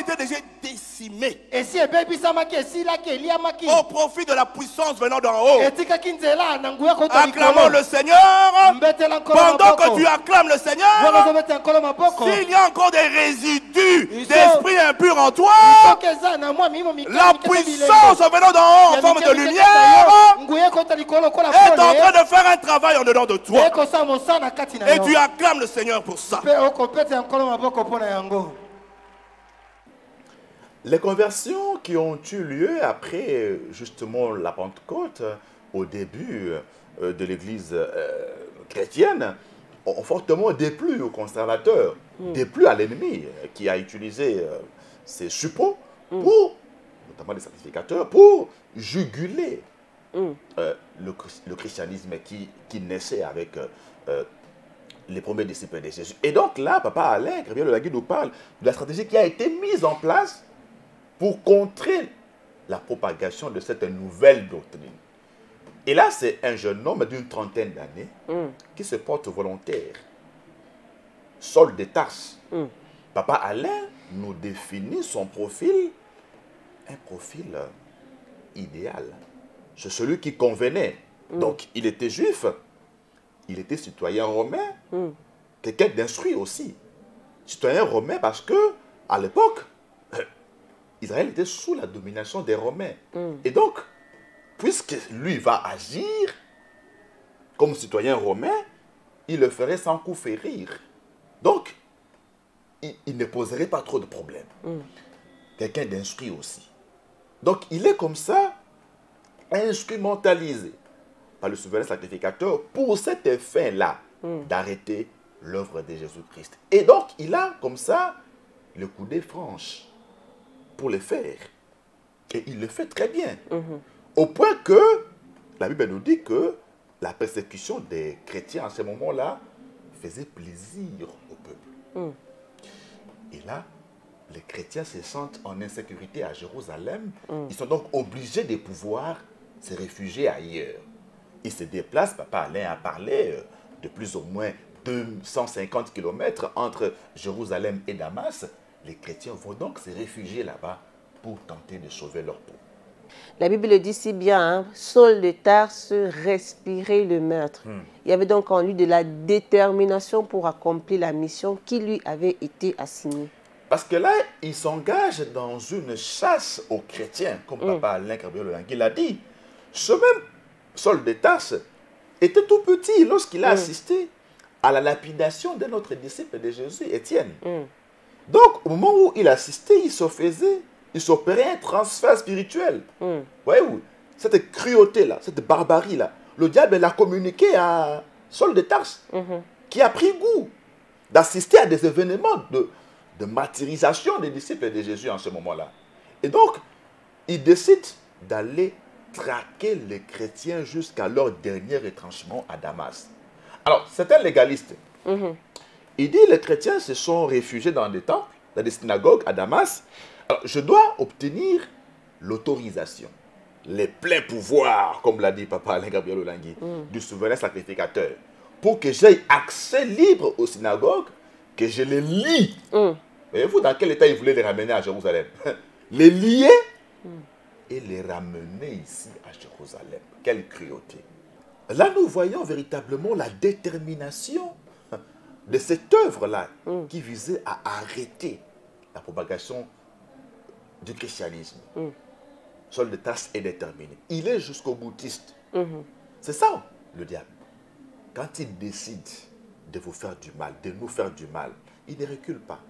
[SPEAKER 3] été déjà décimée au profit de la puissance venant d'en haut. Acclamons le Seigneur. Pendant que tu acclames le Seigneur, s'il y a encore des résidus d'esprit impur en toi, la puissance venant d'en haut en forme de lumière est en train de faire un travail en dedans de toi. Et tu acclames le Seigneur pour ça.
[SPEAKER 6] Les conversions qui ont eu lieu après justement la Pentecôte, au début de l'église chrétienne, ont fortement déplu au conservateur, déplu à l'ennemi qui a utilisé ses suppôts, pour, notamment les sacrificateurs, pour juguler le christianisme qui naissait avec les premiers disciples de Jésus. Et donc là, Papa Alain, Gabriel Olagui nous parle de la stratégie qui a été mise en place pour contrer la propagation de cette nouvelle doctrine. Et là, c'est un jeune homme d'une trentaine d'années qui se porte volontaire. Saul de Tarse. Papa Alain nous définit son profil, un profil idéal. C'est celui qui convenait. Donc, il était juif, il était citoyen romain, quelqu'un d'instruit aussi. Citoyen romain parce que, à l'époque, Israël était sous la domination des Romains. Et donc, puisque lui va agir comme citoyen romain, il le ferait sans coup férir. Donc, il ne poserait pas trop de problèmes. Quelqu'un d'instruit aussi. Donc, il est comme ça, instrumentalisé par le souverain sacrificateur pour cette fin-là d'arrêter l'œuvre de Jésus-Christ. Et donc, il a comme ça le coudée franche pour le faire. Et il le fait très bien. Au point que la Bible nous dit que la persécution des chrétiens à ce moment-là faisait plaisir au peuple. Et là, les chrétiens se sentent en insécurité à Jérusalem. Ils sont donc obligés de pouvoir se réfugier ailleurs. Ils se déplacent, Papa Alain a parlé de plus ou moins 250 km entre Jérusalem et Damas. Les chrétiens vont donc se réfugier là-bas pour tenter de sauver leur peau.
[SPEAKER 2] La Bible le dit si bien, hein? Saul de Tarse respirait le meurtre. Il y avait donc en lui de la détermination pour accomplir la mission qui lui avait été assignée.
[SPEAKER 6] Parce que là, il s'engage dans une chasse aux chrétiens, comme Papa Alain Gabriel l'a dit. Ce même Saul de Tarse était tout petit lorsqu'il a assisté à la lapidation de notre disciple de Jésus, Étienne. Donc, au moment où il assistait, il s'opérait un transfert spirituel. Voyez-vous, cette cruauté-là, cette barbarie-là, le diable l'a communiqué à Saul de Tarse, qui a pris goût d'assister à des événements de martyrisation des disciples de Jésus en ce moment-là. Et donc, il décide d'aller traquer les chrétiens jusqu'à leur dernier retranchement à Damas. Alors, c'est un légaliste. Il dit, les chrétiens se sont réfugiés dans des temples, dans des synagogues à Damas. Alors, je dois obtenir l'autorisation, les pleins pouvoirs, comme l'a dit Papa Alain Gabriel Olangui, du souverain sacrificateur, pour que j'aie accès libre aux synagogues, que je les lie. Voyez-vous dans quel état il voulait les ramener à Jérusalem? Les lier et les ramener ici à Jérusalem. Quelle cruauté. Là, nous voyons véritablement la détermination de cette œuvre-là qui visait à arrêter la propagation du christianisme. Saul de Tarse est déterminé. Il est jusqu'au boutiste. C'est ça, le diable. Quand il décide de vous faire du mal, de nous faire du mal, il ne recule pas.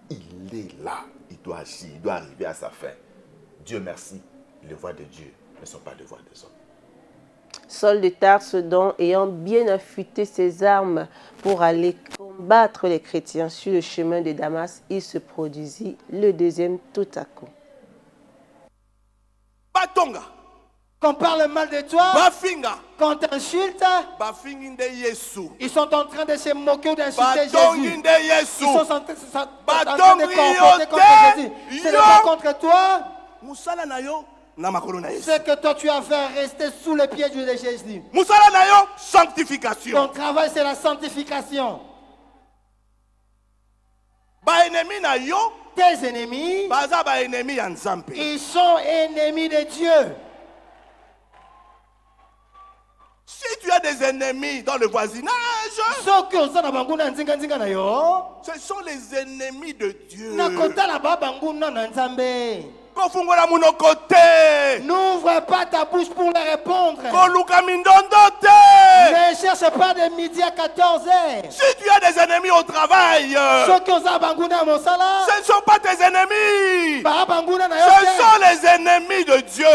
[SPEAKER 6] Il est là. Il doit agir. Il doit arriver à sa fin. Dieu merci, les voies de Dieu ne sont pas les voies des hommes.
[SPEAKER 2] Saul de Tarse, donc, ayant bien affûté ses armes pour aller combattre les chrétiens sur le chemin de Damas, il se produisit le deuxième tout à coup.
[SPEAKER 5] Batonga.
[SPEAKER 7] Qu'on parle mal de toi,
[SPEAKER 5] Bafinga.
[SPEAKER 7] qu'on t'insulte, ils sont en train de se moquer ou d'insulter Jésus. Ils sont en train de se comporter contre Jésus. Ce n'est pas contre toi. C'est que toi tu as fait rester sous le pied de Jésus.
[SPEAKER 5] Sanctification.
[SPEAKER 7] Ton travail c'est la sanctification. Tes ennemis, ils sont ennemis de Dieu.
[SPEAKER 5] Si tu as des ennemis dans le voisinage, ce sont les ennemis de Dieu.
[SPEAKER 7] N'ouvre pas ta bouche pour les répondre. Ne cherche pas de midi à 14h.
[SPEAKER 5] Si tu as des ennemis au travail, ce ne sont pas tes ennemis. Ce sont les ennemis de Dieu.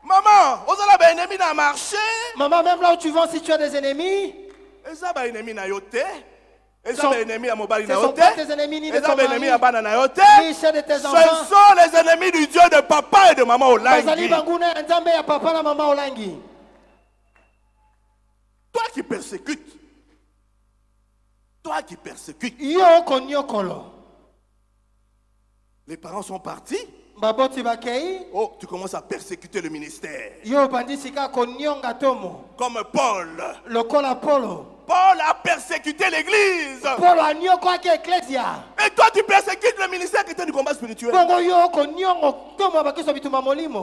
[SPEAKER 5] Maman, vous avez des ennemis dans le marché.
[SPEAKER 7] Maman, même là où tu vas, si tu as des ennemis,
[SPEAKER 5] ce ne sont pas tes ennemis ni de tes enfants. Ce sont les ennemis du Dieu de papa et de maman Olangi. Toi qui persécutes. Les parents sont partis. Oh, tu commences à persécuter le ministère. Comme Paul. Paul a persécuté l'église. Et toi tu persécutes le ministère qui était du combat spirituel.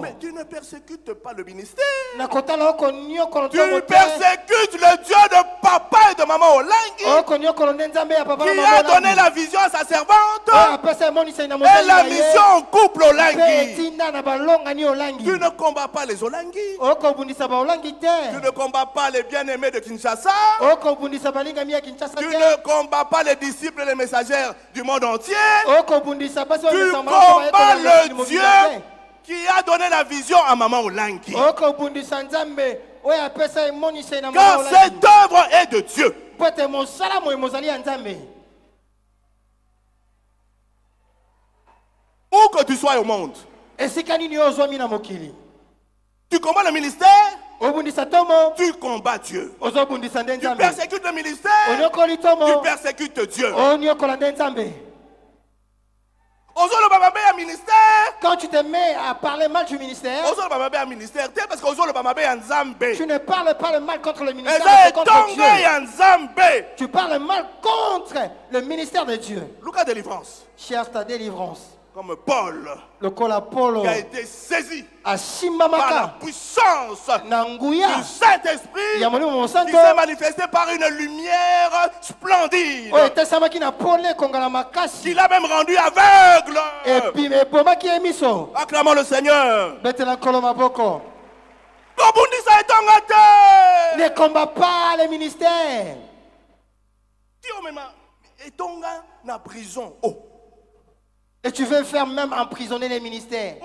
[SPEAKER 5] Mais tu ne persécutes pas le ministère. Tu persécutes le Dieu de papa et de maman Olangi, qui a donné la vision à sa servante et la mission au couple Olangi. Tu ne combats pas les Olangi. Tu ne combats pas les bien-aimés de Kinshasa. Tu ne combats pas les disciples et les messagères du
[SPEAKER 4] monde entier.
[SPEAKER 7] Tu
[SPEAKER 4] combats le Dieu qui a donné la vision à Maman Olangi. Car cette œuvre est de Dieu. Où que tu sois au monde, tu combats le ministère, tu combats Dieu. Tu persécutes le ministère, tu persécutes Dieu.
[SPEAKER 7] Quand tu te mets à parler mal du ministère, tu ne parles pas le mal contre le ministère, mais contre Dieu. Tu parles mal contre le ministère de Dieu. Cherche ta délivrance.
[SPEAKER 4] Comme Paul,
[SPEAKER 7] qui
[SPEAKER 4] a été saisi
[SPEAKER 7] par
[SPEAKER 4] la puissance du Saint-Esprit, qui s'est manifesté par une lumière splendide, qui l'a même rendu aveugle. Acclamons le Seigneur.
[SPEAKER 7] Ne combat pas les ministères. Et tu veux faire même emprisonner les ministères.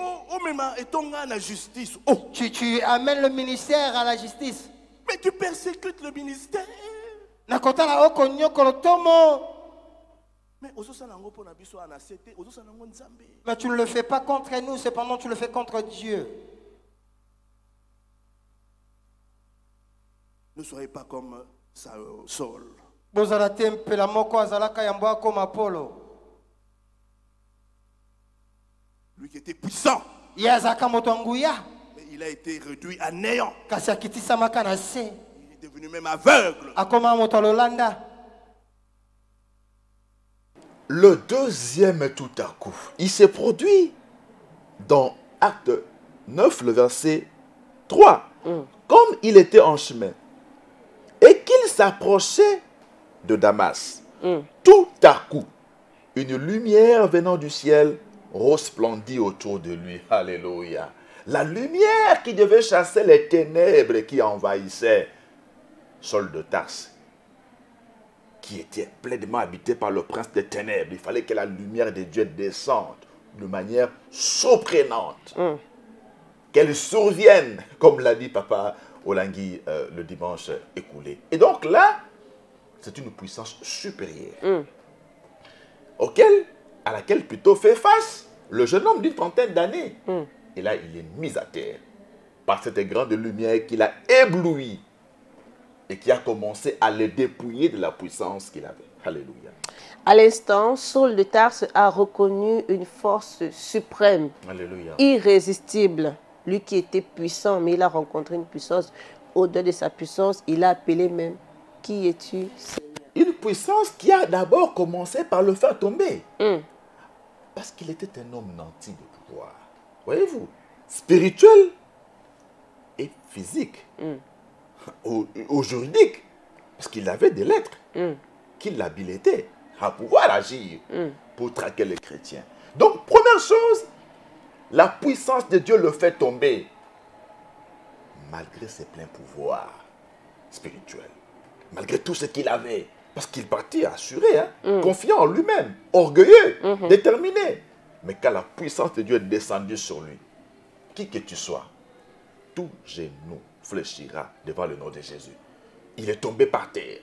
[SPEAKER 7] Tu amènes le ministère à la justice.
[SPEAKER 4] Mais tu persécutes le ministère.
[SPEAKER 7] Mais tu ne le fais pas contre nous, cependant tu le fais contre Dieu.
[SPEAKER 4] Ne soyez pas comme Saul. Lui qui était puissant, mais il a été réduit à néant. Il est devenu même aveugle.
[SPEAKER 6] Le deuxième tout à coup, il s'est produit dans Acte 9, le verset 3. Comme il était en chemin et qu'il s'approchait de Damas, tout à coup, une lumière venant du ciel resplendit autour de lui. Alléluia. La lumière qui devait chasser les ténèbres qui envahissaient Saul de Tarse, qui était pleinement habité par le prince des ténèbres. Il fallait que la lumière de Dieu descende de manière surprenante. Qu'elle survienne, comme l'a dit Papa Olangi le dimanche écoulé. Et donc là, c'est une puissance supérieure à laquelle plutôt fait face le jeune homme d'une trentaine d'années. Et là, il est mis à terre par cette grande lumière qui l'a ébloui et qui a commencé à le dépouiller de la puissance qu'il avait. Alléluia.
[SPEAKER 2] À l'instant, Saul de Tarse a reconnu une force suprême, irrésistible. Lui qui était puissant, mais il a rencontré une puissance au-delà de sa puissance. Il a appelé même, qui es-tu, Seigneur?
[SPEAKER 6] Une puissance qui a d'abord commencé par le faire tomber. Parce qu'il était un homme nanti de pouvoir. Voyez-vous, spirituel et physique. Au juridique, parce qu'il avait des lettres qui l'habilitaient à pouvoir agir pour traquer les chrétiens. Donc, première chose, la puissance de Dieu le fait tomber, malgré ses pleins pouvoirs spirituels, malgré tout ce qu'il avait. Parce qu'il partit assuré, confiant en lui-même, orgueilleux, déterminé. Mais quand la puissance de Dieu est descendue sur lui, qui que tu sois, tout genou fléchira devant le nom de Jésus. Il est tombé par terre.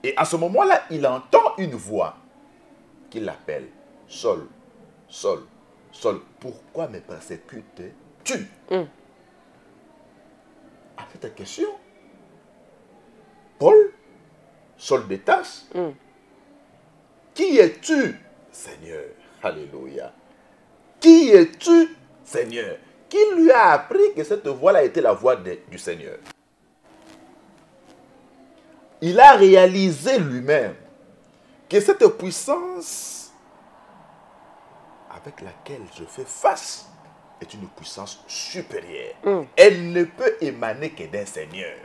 [SPEAKER 6] Et à ce moment-là, il entend une voix qui l'appelle. Saul, Saul, Saul, pourquoi me persécutes-tu? À cette question, Paul, Saul de Tarse, qui es-tu, Seigneur? Alléluia. Qui es-tu, Seigneur? Qui lui a appris que cette voix-là était la voix du Seigneur? Il a réalisé lui-même que cette puissance avec laquelle je fais face est une puissance supérieure. Elle ne peut émaner que d'un Seigneur.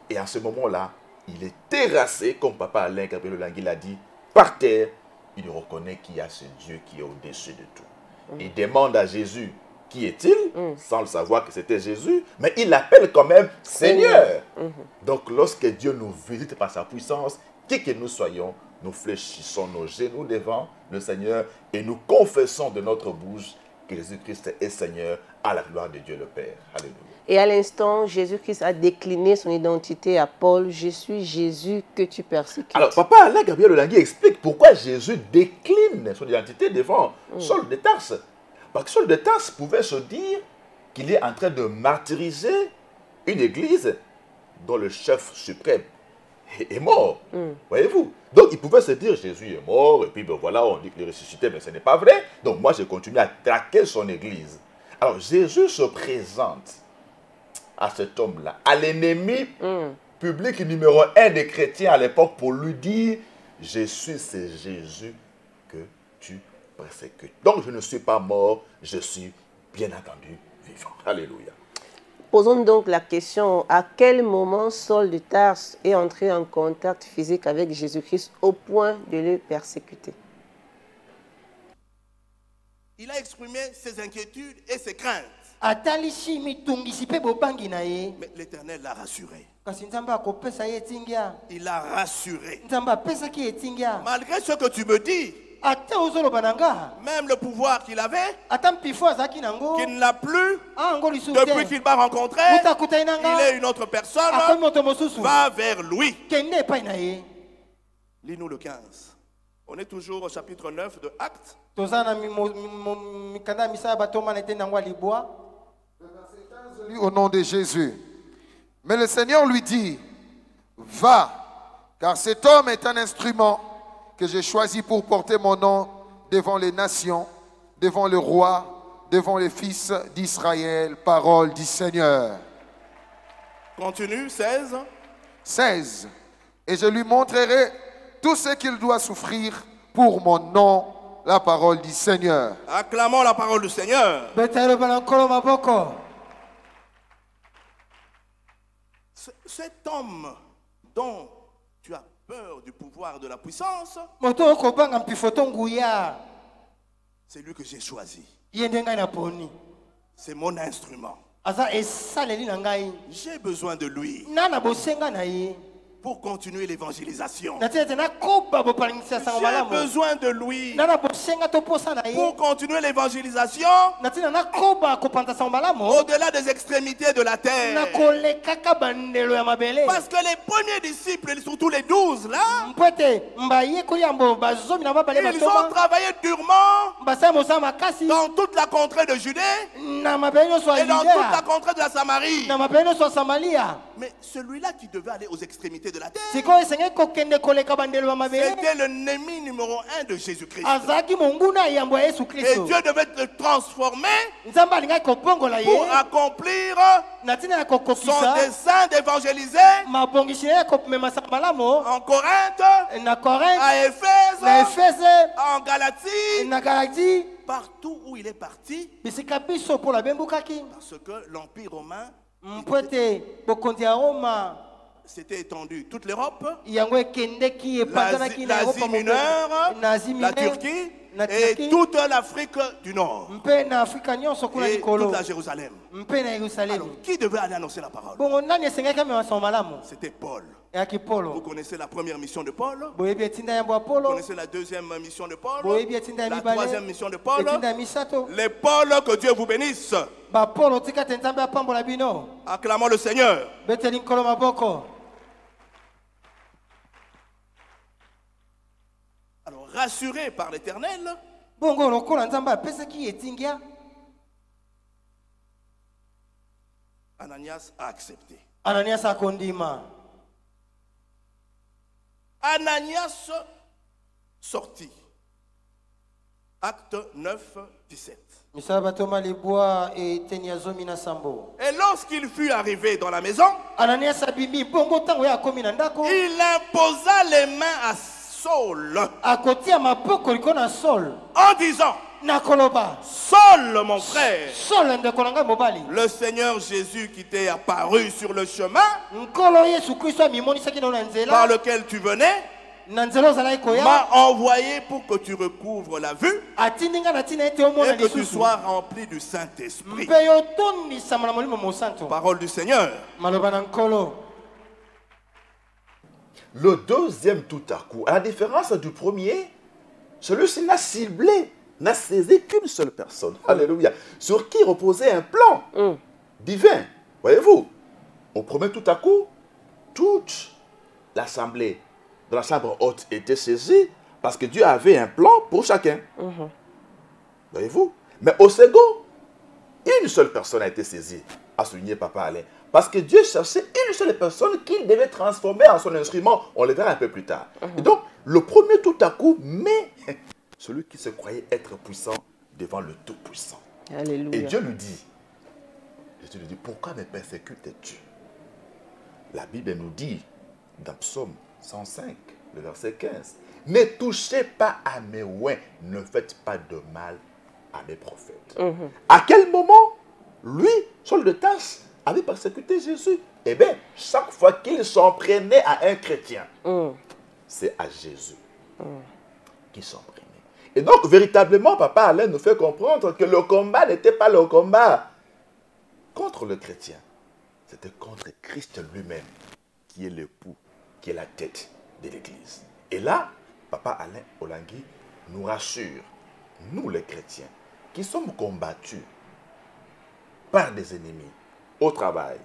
[SPEAKER 6] Et à ce moment-là, il est terrassé, comme Papa Alain Gabriel Olangi l'a dit, par terre. Il reconnaît qu'il y a ce Dieu qui est au-dessus de tout. Il demande à Jésus, qui est-il? Sans le savoir que c'était Jésus, mais il l'appelle quand même Seigneur. Donc lorsque Dieu nous visite par sa puissance,
[SPEAKER 3] qui que nous soyons, nous fléchissons nos genoux devant le Seigneur et nous confessons de notre bouche que Jésus-Christ est Seigneur à la gloire de Dieu le Père. Alléluia.
[SPEAKER 2] Et à l'instant, Jésus-Christ a décliné son identité à Paul. Je suis Jésus que tu persécutes.
[SPEAKER 3] Alors, papa, là, Gabriel Olangui explique pourquoi Jésus décline son identité devant Saul de Tarse. Parce que Saul de Tarse pouvait se dire qu'il est en train de martyriser une église dont le chef suprême est mort. Voyez-vous? Donc, il pouvait se dire, Jésus est mort, et puis ben, voilà, on dit qu'il est ressuscité, mais ce n'est pas vrai. Donc, moi, je continue à traquer son église. Alors, Jésus se présente à cet homme-là, à l'ennemi public numéro 1 des chrétiens à l'époque, pour lui dire, je suis ce Jésus que tu persécutes. Donc, je ne suis pas mort, je suis bien entendu vivant. Alléluia.
[SPEAKER 2] Posons donc la question, à quel moment Saul de Tarse est entré en contact physique avec Jésus-Christ au point de le persécuter?
[SPEAKER 5] Il a exprimé ses inquiétudes et ses craintes. Mais l'Éternel l'a rassuré. Il l'a rassuré. Malgré ce que tu me dis, même le pouvoir qu'il avait, qu'il n'a plus, depuis qu'il m'a rencontré, il est une autre personne, va vers lui. Lis-nous le 15. On est toujours au chapitre 9 de Actes.
[SPEAKER 8] Au nom de Jésus. Mais le Seigneur lui dit, va, car cet homme est un instrument que j'ai choisi pour porter mon nom devant les nations, devant le roi, devant les fils d'Israël. Parole du Seigneur.
[SPEAKER 5] Continue, 16.
[SPEAKER 8] 16. Et je lui montrerai tout ce qu'il doit souffrir pour mon nom. La parole du Seigneur.
[SPEAKER 5] Acclamons la parole du Seigneur. Cet homme dont tu as peur du pouvoir de la puissance, c'est lui que j'ai choisi. C'est mon instrument. J'ai besoin de lui pour continuer l'évangélisation. J'ai besoin de lui pour continuer l'évangélisation au-delà des extrémités de la terre. Parce que les premiers disciples, surtout les 12 là, ils ont travaillé durement dans toute la contrée de Judée et dans toute la contrée de la Samarie. Mais celui-là qui devait aller aux extrémités de la terre, c'était l'ennemi numéro 1 de Jésus-Christ. Et Dieu devait le transformer pour accomplir son dessein d'évangéliser en Corinthe, à Éphèse, en Galatie, partout où il est parti, parce que l'Empire romain s'était étendu toute l'Europe, l'Asie mineure, la Turquie et toute l'Afrique du Nord et toute la Jérusalem. Alors, qui devait aller annoncer la parole? C'était Paul. Vous connaissez la première mission de Paul, vous connaissez la deuxième mission de Paul, la troisième mission de Paul. Les Paul, que Dieu vous bénisse. Acclamons le Seigneur. Alors, rassuré par l'Éternel, Ananias a accepté. Ananias sortit. Acte 9, 17. Et lorsqu'il fut arrivé dans la maison, il imposa les mains à Saul en disant, Saul, mon frère, le Seigneur Jésus qui t'est apparu sur le chemin par lequel tu venais m'a envoyé pour que tu recouvres la vue et que tu sois rempli du Saint-Esprit. Parole du Seigneur.
[SPEAKER 3] Le deuxième tout à coup, à la différence du premier, celui-ci n'a ciblé, n'a saisi qu'une seule personne. Alléluia. Sur qui reposait un plan divin. Voyez-vous, au premier tout à coup, toute l'assemblée de la chambre haute était saisie parce que Dieu avait un plan pour chacun. Voyez-vous. Mais au second, une seule personne a été saisie, a souligné Papa Alain. Parce que Dieu cherchait une seule personne qu'il devait transformer en son instrument. On le verra un peu plus tard. Et donc, le premier tout à coup, mais celui qui se croyait être puissant devant le Tout-Puissant.
[SPEAKER 2] Alléluia.
[SPEAKER 3] Et Dieu lui dit, pourquoi me persécutes-tu? La Bible nous dit, dans Psaume 105, le verset 15, ne touchez pas à mes oins, ne faites pas de mal à mes prophètes. À quel moment, lui, Saul de Tarse, avait persécuté Jésus? Eh bien, chaque fois qu'il s'en prenait à un chrétien, c'est à Jésus qu'il s'en prenait. Et donc, véritablement, Papa Alain nous fait comprendre que le combat n'était pas le combat contre le chrétien. C'était contre Christ lui-même, qui est l'époux, qui est la tête de l'Église. Et là, Papa Alain Olangui nous rassure, nous les chrétiens, qui sommes combattus par des ennemis, au travail,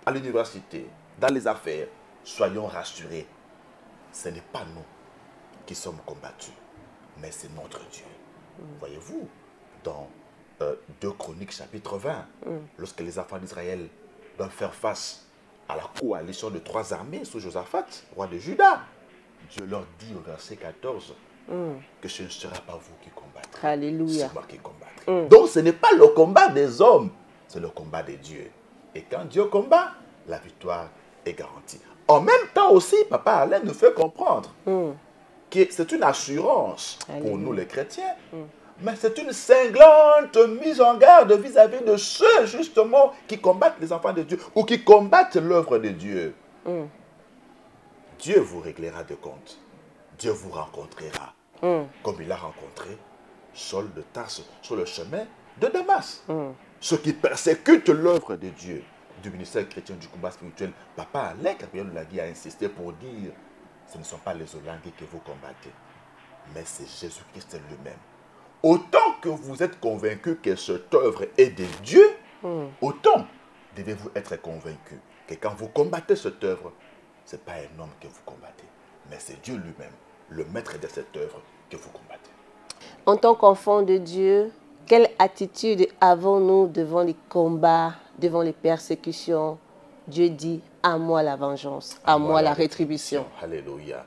[SPEAKER 3] à l'université, dans les affaires, soyons rassurés. Ce n'est pas nous qui sommes combattus, mais c'est notre Dieu. Voyez-vous, dans 2 Chroniques chapitre 20, lorsque les enfants d'Israël doivent faire face à la coalition de 3 armées sous Josaphat, roi de Juda, Dieu leur dit au verset 14 que ce ne sera pas vous qui combattrez.
[SPEAKER 2] Alléluia.
[SPEAKER 3] C'est moi qui combattrai. Donc ce n'est pas le combat des hommes, c'est le combat de Dieu. Et quand Dieu combat, la victoire est garantie. En même temps aussi, Papa Alain nous fait comprendre que c'est une assurance pour nous les chrétiens, mais c'est une cinglante mise en garde vis-à-vis de ceux justement qui combattent les enfants de Dieu ou qui combattent l'œuvre de Dieu. Dieu vous réglera des comptes. Dieu vous rencontrera comme il a rencontré Saul de Tarse sur le chemin de Damas. Ceux qui persécutent l'œuvre de Dieu, du ministère chrétien du combat spirituel, Papa Alain Gabriel Olangui a insisté pour dire, ce ne sont pas les Olangui que vous combattez, mais c'est Jésus-Christ lui-même. Autant que vous êtes convaincus que cette œuvre est de Dieu, autant devez-vous être convaincus que quand vous combattez cette œuvre, ce n'est pas un homme que vous combattez, mais c'est Dieu lui-même, le maître de cette œuvre que vous combattez.
[SPEAKER 2] En tant qu'enfant de Dieu, quelle attitude avons-nous devant les combats, devant les persécutions? Dieu dit, à moi la vengeance, à moi la rétribution.
[SPEAKER 3] Alléluia.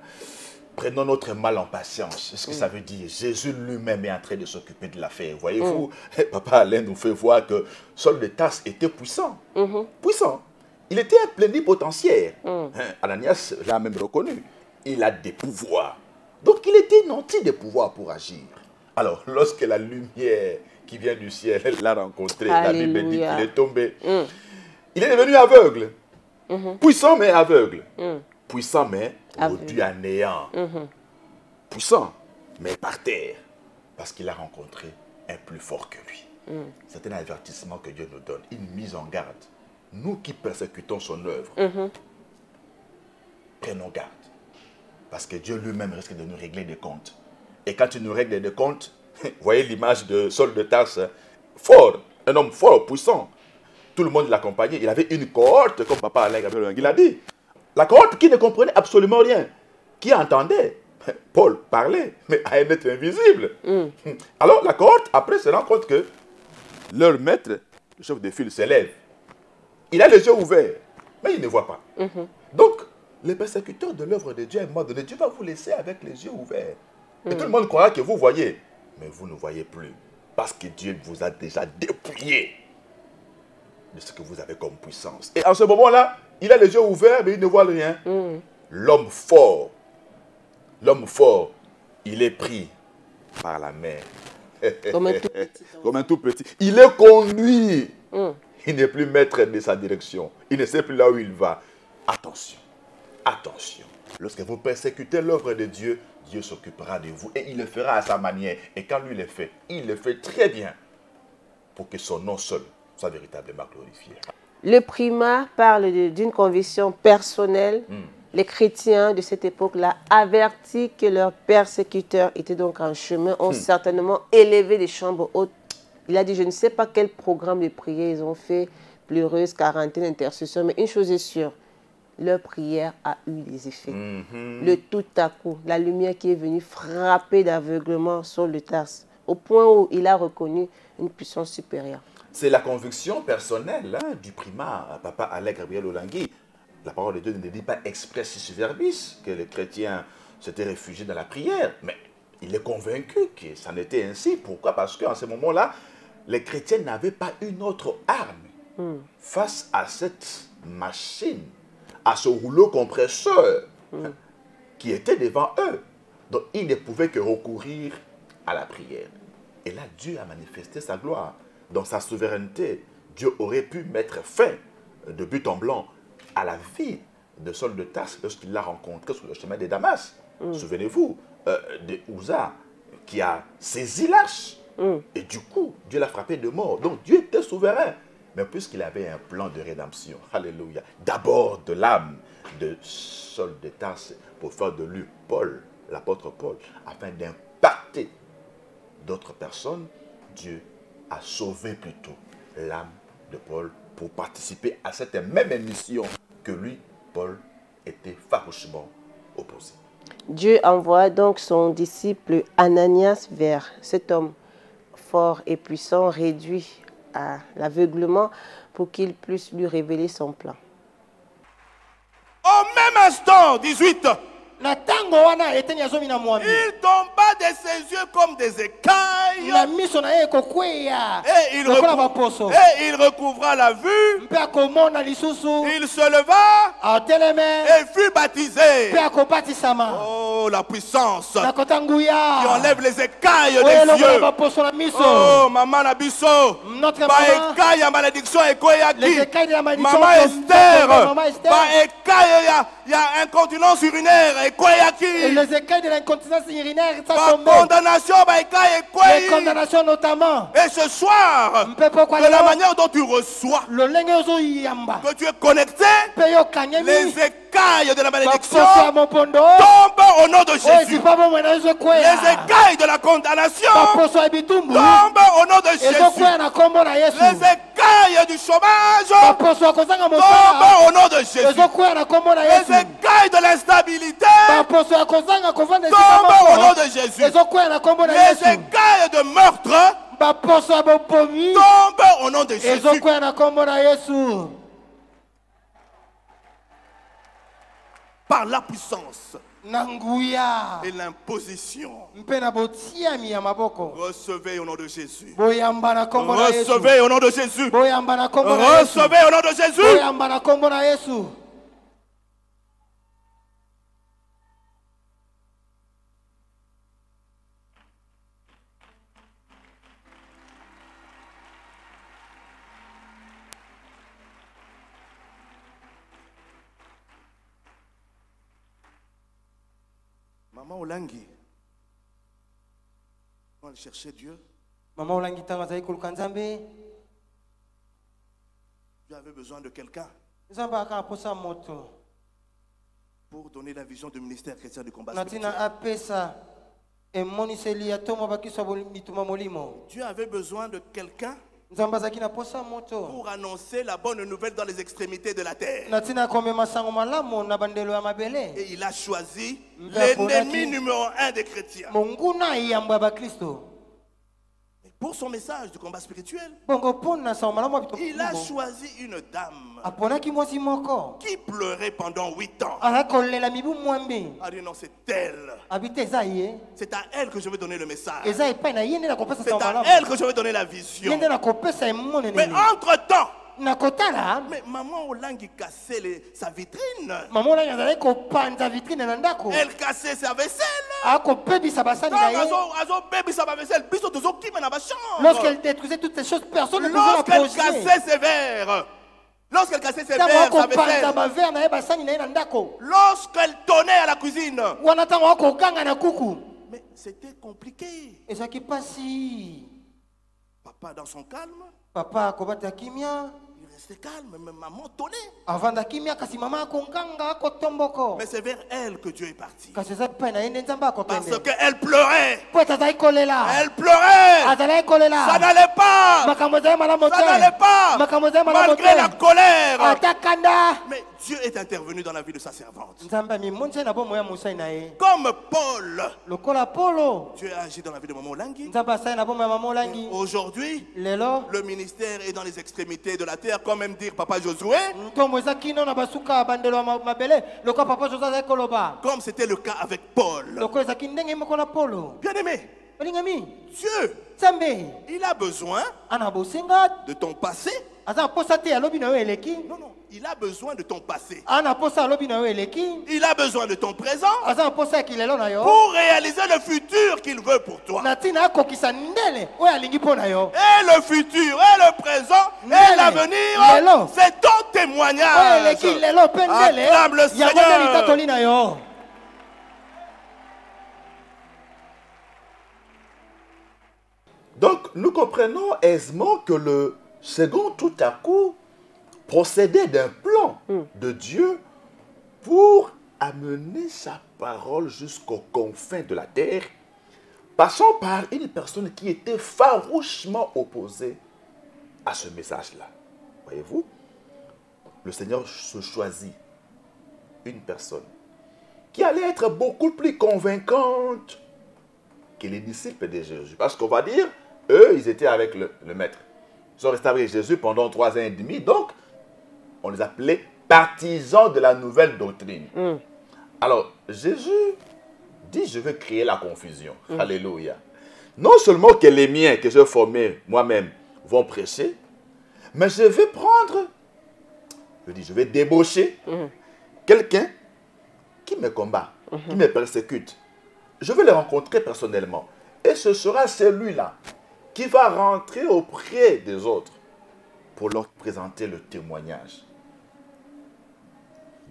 [SPEAKER 3] Prenons notre mal en patience. C'est ce que ça veut dire. Jésus lui-même est en train de s'occuper de l'affaire. Voyez-vous, Papa Alain nous fait voir que Saul de Tarse était puissant. Puissant. Il était un plénipotentiaire. Ananias l'a même reconnu. Il a des pouvoirs. Donc il était nanti des pouvoirs pour agir. Alors, lorsque la lumière qui vient du ciel l'a rencontré, la Bible dit qu'il est tombé. Il est devenu aveugle. Puissant mais aveugle. Puissant mais réduit à néant. Puissant mais par terre. Parce qu'il a rencontré un plus fort que lui. C'est un avertissement que Dieu nous donne. Une mise en garde. Nous qui persécutons son œuvre, prenons garde. Parce que Dieu lui-même risque de nous régler des comptes. Et quand il nous règle des comptes, voyez l'image de Saul de Tarse, fort, un homme fort, puissant. Tout le monde l'accompagnait. Il avait une cohorte, comme Papa Alain Gabriel Olangui l'a dit. La cohorte qui ne comprenait absolument rien, qui entendait Paul parler, mais à un être invisible. Alors la cohorte, après, se rend compte que leur maître, le chef de file, s'élève. Il a les yeux ouverts, mais il ne voit pas. Donc, les persécuteurs de l'œuvre de Dieu, à un moment donné, Dieu va vous laisser avec les yeux ouverts. Et tout le monde croira que vous voyez, mais vous ne voyez plus. Parce que Dieu vous a déjà dépouillé de ce que vous avez comme puissance. Et en ce moment-là, il a les yeux ouverts, mais il ne voit rien. L'homme fort, il est pris par la mer. Comme un tout petit. Il est conduit. Il n'est plus maître de sa direction. Il ne sait plus là où il va. Attention, attention. Lorsque vous persécutez l'œuvre de Dieu, Dieu s'occupera de vous et il le fera à sa manière. Et quand lui le fait, il le fait très bien pour que son nom seul soit véritablement glorifié.
[SPEAKER 2] Le primat parle d'une conviction personnelle Les chrétiens de cette époque-là, avertis que leurs persécuteurs étaient donc en chemin, ont certainement élevé des chambres hautes. Il a dit, je ne sais pas quel programme de prière ils ont fait, pleureuse, quarantaine, intercession, mais une chose est sûre, leur prière a eu des effets. Le tout à coup, la lumière qui est venue frapper d'aveuglement sur le Tarse, au point où il a reconnu une puissance supérieure.
[SPEAKER 3] C'est la conviction personnelle du primat, Papa Alain Gabriel Olangui. La parole de Dieu ne dit pas expressis verbis que les chrétiens s'étaient réfugiés dans la prière, mais il est convaincu que ça n'était ainsi. Pourquoi? Parce qu'en ce moment-là, les chrétiens n'avaient pas une autre arme face à cette machine, à ce rouleau compresseur qui était devant eux. Donc, ils ne pouvaient que recourir à la prière. Et là, Dieu a manifesté sa gloire. Dans sa souveraineté, Dieu aurait pu mettre fin de but en blanc à la vie de Saul de Tarse lorsqu'il l'a rencontré sur le chemin de Damas. Souvenez-vous de Uza qui a saisi l'arche. Et du coup, Dieu l'a frappé de mort. Donc Dieu était souverain. Mais puisqu'il avait un plan de rédemption, alléluia, d'abord de l'âme de Saul de Tarse pour faire de lui Paul, l'apôtre Paul, afin d'impacter d'autres personnes, Dieu a sauvé plutôt l'âme de Paul pour participer à cette même mission que lui, Paul, était farouchement opposé.
[SPEAKER 2] Dieu envoie donc son disciple Ananias vers cet homme fort et puissant, réduit à l'aveuglement, pour qu'il puisse lui révéler son plan.
[SPEAKER 4] Au même instant, 18,
[SPEAKER 7] Na tango wana eteni azomina mwambi.
[SPEAKER 4] il tomba de ses yeux comme des écailles.
[SPEAKER 7] Na miso na ye kokweya.
[SPEAKER 4] Et il recouvra la vue.
[SPEAKER 7] Mpe akomona lisusu.
[SPEAKER 4] Il se leva
[SPEAKER 7] ateleme.
[SPEAKER 4] et fut baptisé.
[SPEAKER 7] Mpe akobatisama.
[SPEAKER 4] Oh, la puissance
[SPEAKER 7] Na kotanguya.
[SPEAKER 4] qui enlève les écailles des yeux. Oh, maman Nabiso.
[SPEAKER 7] Notre
[SPEAKER 4] Ba
[SPEAKER 7] maman.
[SPEAKER 4] écaille à malédiction et koyaki.
[SPEAKER 7] Les écailles de la malédiction.
[SPEAKER 4] Maman Esther.
[SPEAKER 7] Maman Esther.
[SPEAKER 4] Ba écaille, il y a incontinence urinaire.
[SPEAKER 7] Et les écailles de l'incontinence urinaire, ça tombe.
[SPEAKER 4] Condamnation,
[SPEAKER 7] les condamnations notamment.
[SPEAKER 4] Et ce soir, de la manière dont tu reçois, que tu es connecté, les écailles de la malédiction tombent au nom de Jésus. Les écailles de la condamnation tombent au nom de Jésus. Les écailles du chômage tombent au nom de Jésus. Les écailles de l'instabilité tombent au nom de Jésus. Les écailles de meurtre tombent au nom de Jésus. Par la puissance et l'imposition, recevez au nom de Jésus. Recevez au nom de Jésus. Recevez au nom de Jésus. Maman Olangi, quand elle cherchait Dieu,
[SPEAKER 7] Maman Olangi tangazayi kuluka Nzambe.
[SPEAKER 4] Dieu avait besoin de quelqu'un
[SPEAKER 7] Nzambe akaposa moto.
[SPEAKER 4] Pour donner la vision du ministère chrétien du combat
[SPEAKER 7] Natina
[SPEAKER 4] spirituel.
[SPEAKER 7] apesa emoniseli ya tomo bakiswa mituma molimo.
[SPEAKER 4] Dieu avait besoin de quelqu'un
[SPEAKER 7] Nzambe azaki na posa moto.
[SPEAKER 4] pour annoncer la bonne nouvelle dans les extrémités de la terre.
[SPEAKER 7] Natina komema sango malamu na bandelo ya mabele.
[SPEAKER 4] Et il a choisi l'ennemi numéro 1 des chrétiens.
[SPEAKER 7] Monguna yambo ya bakristo.
[SPEAKER 4] Pour son message du combat spirituel,
[SPEAKER 7] Bongo pona sango malamu ya bitoko.
[SPEAKER 4] il a choisi une dame
[SPEAKER 7] Aponaki mwasi moko.
[SPEAKER 4] qui pleurait pendant 8 ans.
[SPEAKER 7] Akakolela mibu mwambe.
[SPEAKER 4] A dit non, c'est elle.
[SPEAKER 7] Habite ezaye.
[SPEAKER 4] C'est à elle que je vais donner le message.
[SPEAKER 7] Ezaye pa na yende na kopesa
[SPEAKER 4] C'est
[SPEAKER 7] sango
[SPEAKER 4] à
[SPEAKER 7] malamu.
[SPEAKER 4] elle que je vais donner la vision.
[SPEAKER 7] Yende na kopesa emonene.
[SPEAKER 4] Mais entre-temps,
[SPEAKER 7] nakotala
[SPEAKER 4] mais maman Olangi cassait sa vitrine.
[SPEAKER 7] Maman Olangi azalaki kopanza vitrine na ndako.
[SPEAKER 4] Elle cassait sa vaisselle.
[SPEAKER 7] Akopebisa basani na ye.
[SPEAKER 4] Azobebisa ba vaisselle, biso tozokima na ba chambre.
[SPEAKER 7] Lorsqu'elle détruisait toutes ces choses, personne ne pouvait la projeter.
[SPEAKER 4] Lorsqu'elle cassait ses verres. Lorsqu'elle cassait ses verres, sa vaisselle. Lorsqu'elle tonnait à la cuisine. Mais c'était compliqué.
[SPEAKER 7] Et ça qui passe.
[SPEAKER 4] Papa dans son calme.
[SPEAKER 7] Papa kobata kimia.
[SPEAKER 4] Il
[SPEAKER 5] restée calme, même maman tonnait.
[SPEAKER 7] Mais
[SPEAKER 5] c'est vers elle que Dieu est parti.
[SPEAKER 7] Parce
[SPEAKER 5] qu'elle pleurait. Elle pleurait.
[SPEAKER 7] Ça
[SPEAKER 5] n'allait pas. Ça n'allait pas. Malgré la colère. Mais Dieu est intervenu dans la vie de sa servante. Comme Paul. Dieu a agi dans la vie de maman Olangi. Aujourd'hui, le ministère est dans les extrémités de la terre, comme même dire Papa Josué. Comme c'était le cas avec Paul. Bien aimé, Dieu, il a besoin de ton passé. Non, non, il a besoin de ton passé. Il a besoin de ton présent pour réaliser le futur qu'il veut pour toi. Et le futur, et le présent, et l'avenir, c'est ton témoignage. Acclame le Seigneur.
[SPEAKER 3] Donc, nous comprenons aisément que le second, tout à coup, procédait d'un plan de Dieu pour amener sa parole jusqu'aux confins de la terre, passant par une personne qui était farouchement opposée à ce message-là. Voyez-vous, le Seigneur se choisit une personne qui allait être beaucoup plus convaincante que les disciples de Jésus. Parce qu'on va dire, eux, ils étaient avec le maître. Ils sont restés avec Jésus pendant 3 ans et demi. Donc, on les appelait partisans de la nouvelle doctrine. Alors, Jésus dit, je veux créer la confusion. Alléluia. Non seulement que les miens que j'ai formés moi-même vont prêcher, mais je vais prendre, je vais débaucher quelqu'un qui me combat, qui me persécute. Je vais le rencontrer personnellement. Et ce sera celui-là qui va rentrer auprès des autres pour leur présenter le témoignage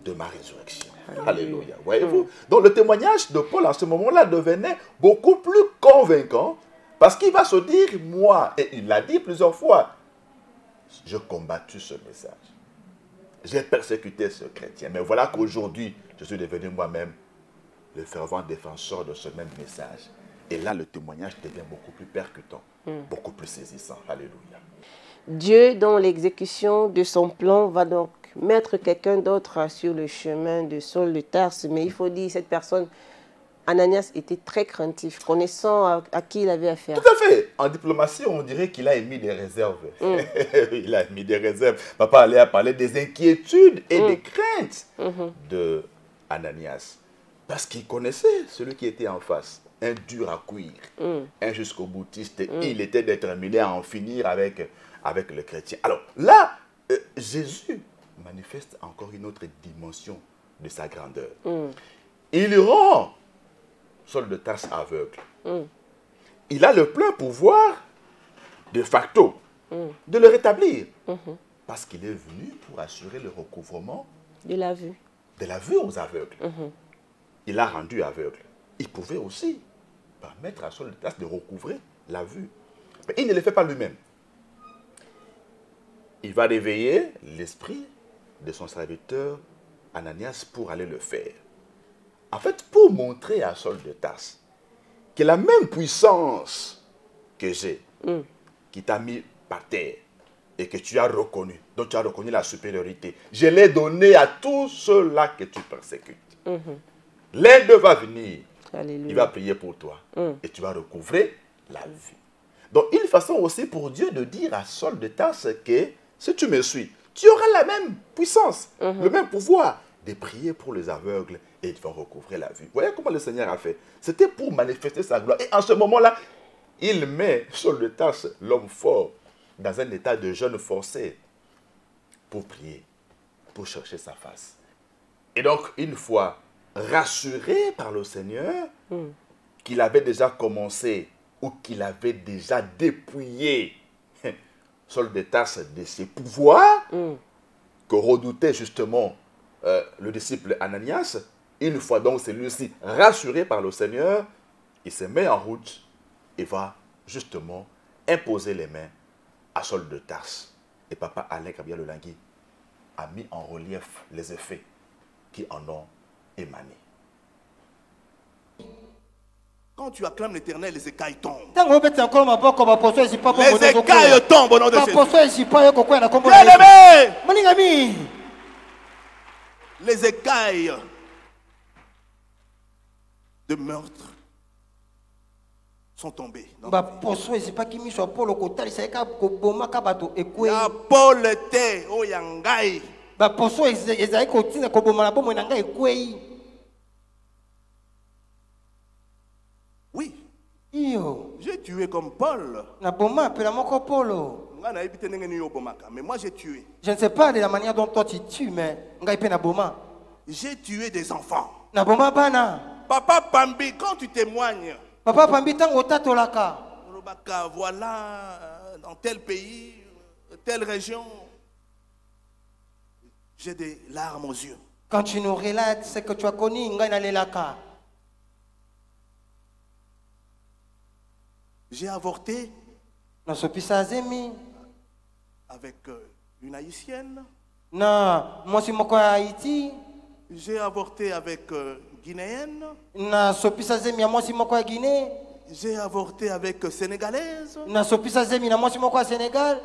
[SPEAKER 3] de ma résurrection. Alléluia. Voyez-vous? Donc le témoignage de Paul à ce moment-là devenait beaucoup plus convaincant parce qu'il va se dire, moi, et il l'a dit plusieurs fois, j'ai combattu ce message. J'ai persécuté ce chrétien. Mais voilà qu'aujourd'hui, je suis devenu moi-même le fervent défenseur de ce même message. Et là, le témoignage devient beaucoup plus percutant, beaucoup plus saisissant. Alléluia.
[SPEAKER 2] Dieu, dans l'exécution de son plan, va donc mettre quelqu'un d'autre sur le chemin de Saul de Tarse. Mais il faut dire, cette personne, Ananias, était très craintif, connaissant à qui il avait affaire.
[SPEAKER 3] Tout à fait. En diplomatie, on dirait qu'il a émis des réserves. Il a émis des réserves. Papa allait parler des inquiétudes et des craintes de Ananias. Parce qu'il connaissait celui qui était en face. Un dur à cuire, un jusqu'au boutiste. Il était déterminé à en finir avec le chrétien. Alors là, Jésus manifeste encore une autre dimension de sa grandeur. Il rend Saul de Tarse aveugle. Il a le plein pouvoir, de facto, de le rétablir. Parce qu'il est venu pour assurer le recouvrement
[SPEAKER 2] de la vue.
[SPEAKER 3] De la vue aux aveugles. Il l'a rendu aveugle. Il pouvait aussi permettre à Saul de Tarse de recouvrer la vue. Mais il ne le fait pas lui-même. Il va réveiller l'esprit de son serviteur Ananias pour aller le faire. En fait, pour montrer à Saul de Tarse que la même puissance que j'ai, qui t'a mis par terre et que tu as reconnu, dont tu as reconnu la supériorité, je l'ai donnée à tous ceux-là que tu persécutes. L'un d'eux va venir. Alléluia. Il va prier pour toi. Et tu vas recouvrer la vue. Donc, une façon aussi pour Dieu de dire à Saul de Tarse que si tu me suis, tu auras la même puissance, le même pouvoir de prier pour les aveugles et ils vont recouvrer la vue. Vous voyez comment le Seigneur a fait? C'était pour manifester sa gloire. Et en ce moment-là, il met Saul de Tarse, l'homme fort, dans un état de jeûne forcé pour prier, pour chercher sa face. Et donc, une fois rassuré par le Seigneur qu'il avait déjà commencé ou qu'il avait déjà dépouillé Saul de Tarse de ses pouvoirs que redoutait justement le disciple Ananias, une fois donc celui-ci rassuré par le Seigneur, il se met en route et va justement imposer les mains à Saul de Tarse Et papa Alain Gabriel Olangui a mis en relief les effets qui en ont émané.
[SPEAKER 5] Quand tu acclames l'Éternel, les écailles tombent.
[SPEAKER 7] Les
[SPEAKER 5] écailles tombent au nom de Jésus.
[SPEAKER 7] Bien-aimé,
[SPEAKER 5] les écailles de meurtre sont tombées.
[SPEAKER 7] La
[SPEAKER 5] Paul était au Yangai. Oui. J'ai tué comme Paul.
[SPEAKER 7] Mais
[SPEAKER 5] moi j'ai tué.
[SPEAKER 7] je ne sais pas de la manière dont toi tu tues, mais
[SPEAKER 5] J'ai tué des enfants.
[SPEAKER 7] Papa
[SPEAKER 5] Papa Pambi, quand tu témoignes,
[SPEAKER 7] Pambi tango tatolaka.
[SPEAKER 5] voilà, dans tel pays, telle région, j'ai des larmes aux yeux.
[SPEAKER 7] Quand tu nous relates ce que tu as connu, ngai na lelaka.
[SPEAKER 5] J'ai avorté
[SPEAKER 7] Na sopisa zemi.
[SPEAKER 5] avec une haïtienne.
[SPEAKER 7] Na mosi moko ya Haïti.
[SPEAKER 5] J'ai avorté avec guinéenne.
[SPEAKER 7] Na sopisa zemi ya mosi moko ya Guinée.
[SPEAKER 5] J'ai avorté avec sénégalaise.
[SPEAKER 7] Na sopisa zemi na mosi moko ya Sénégal.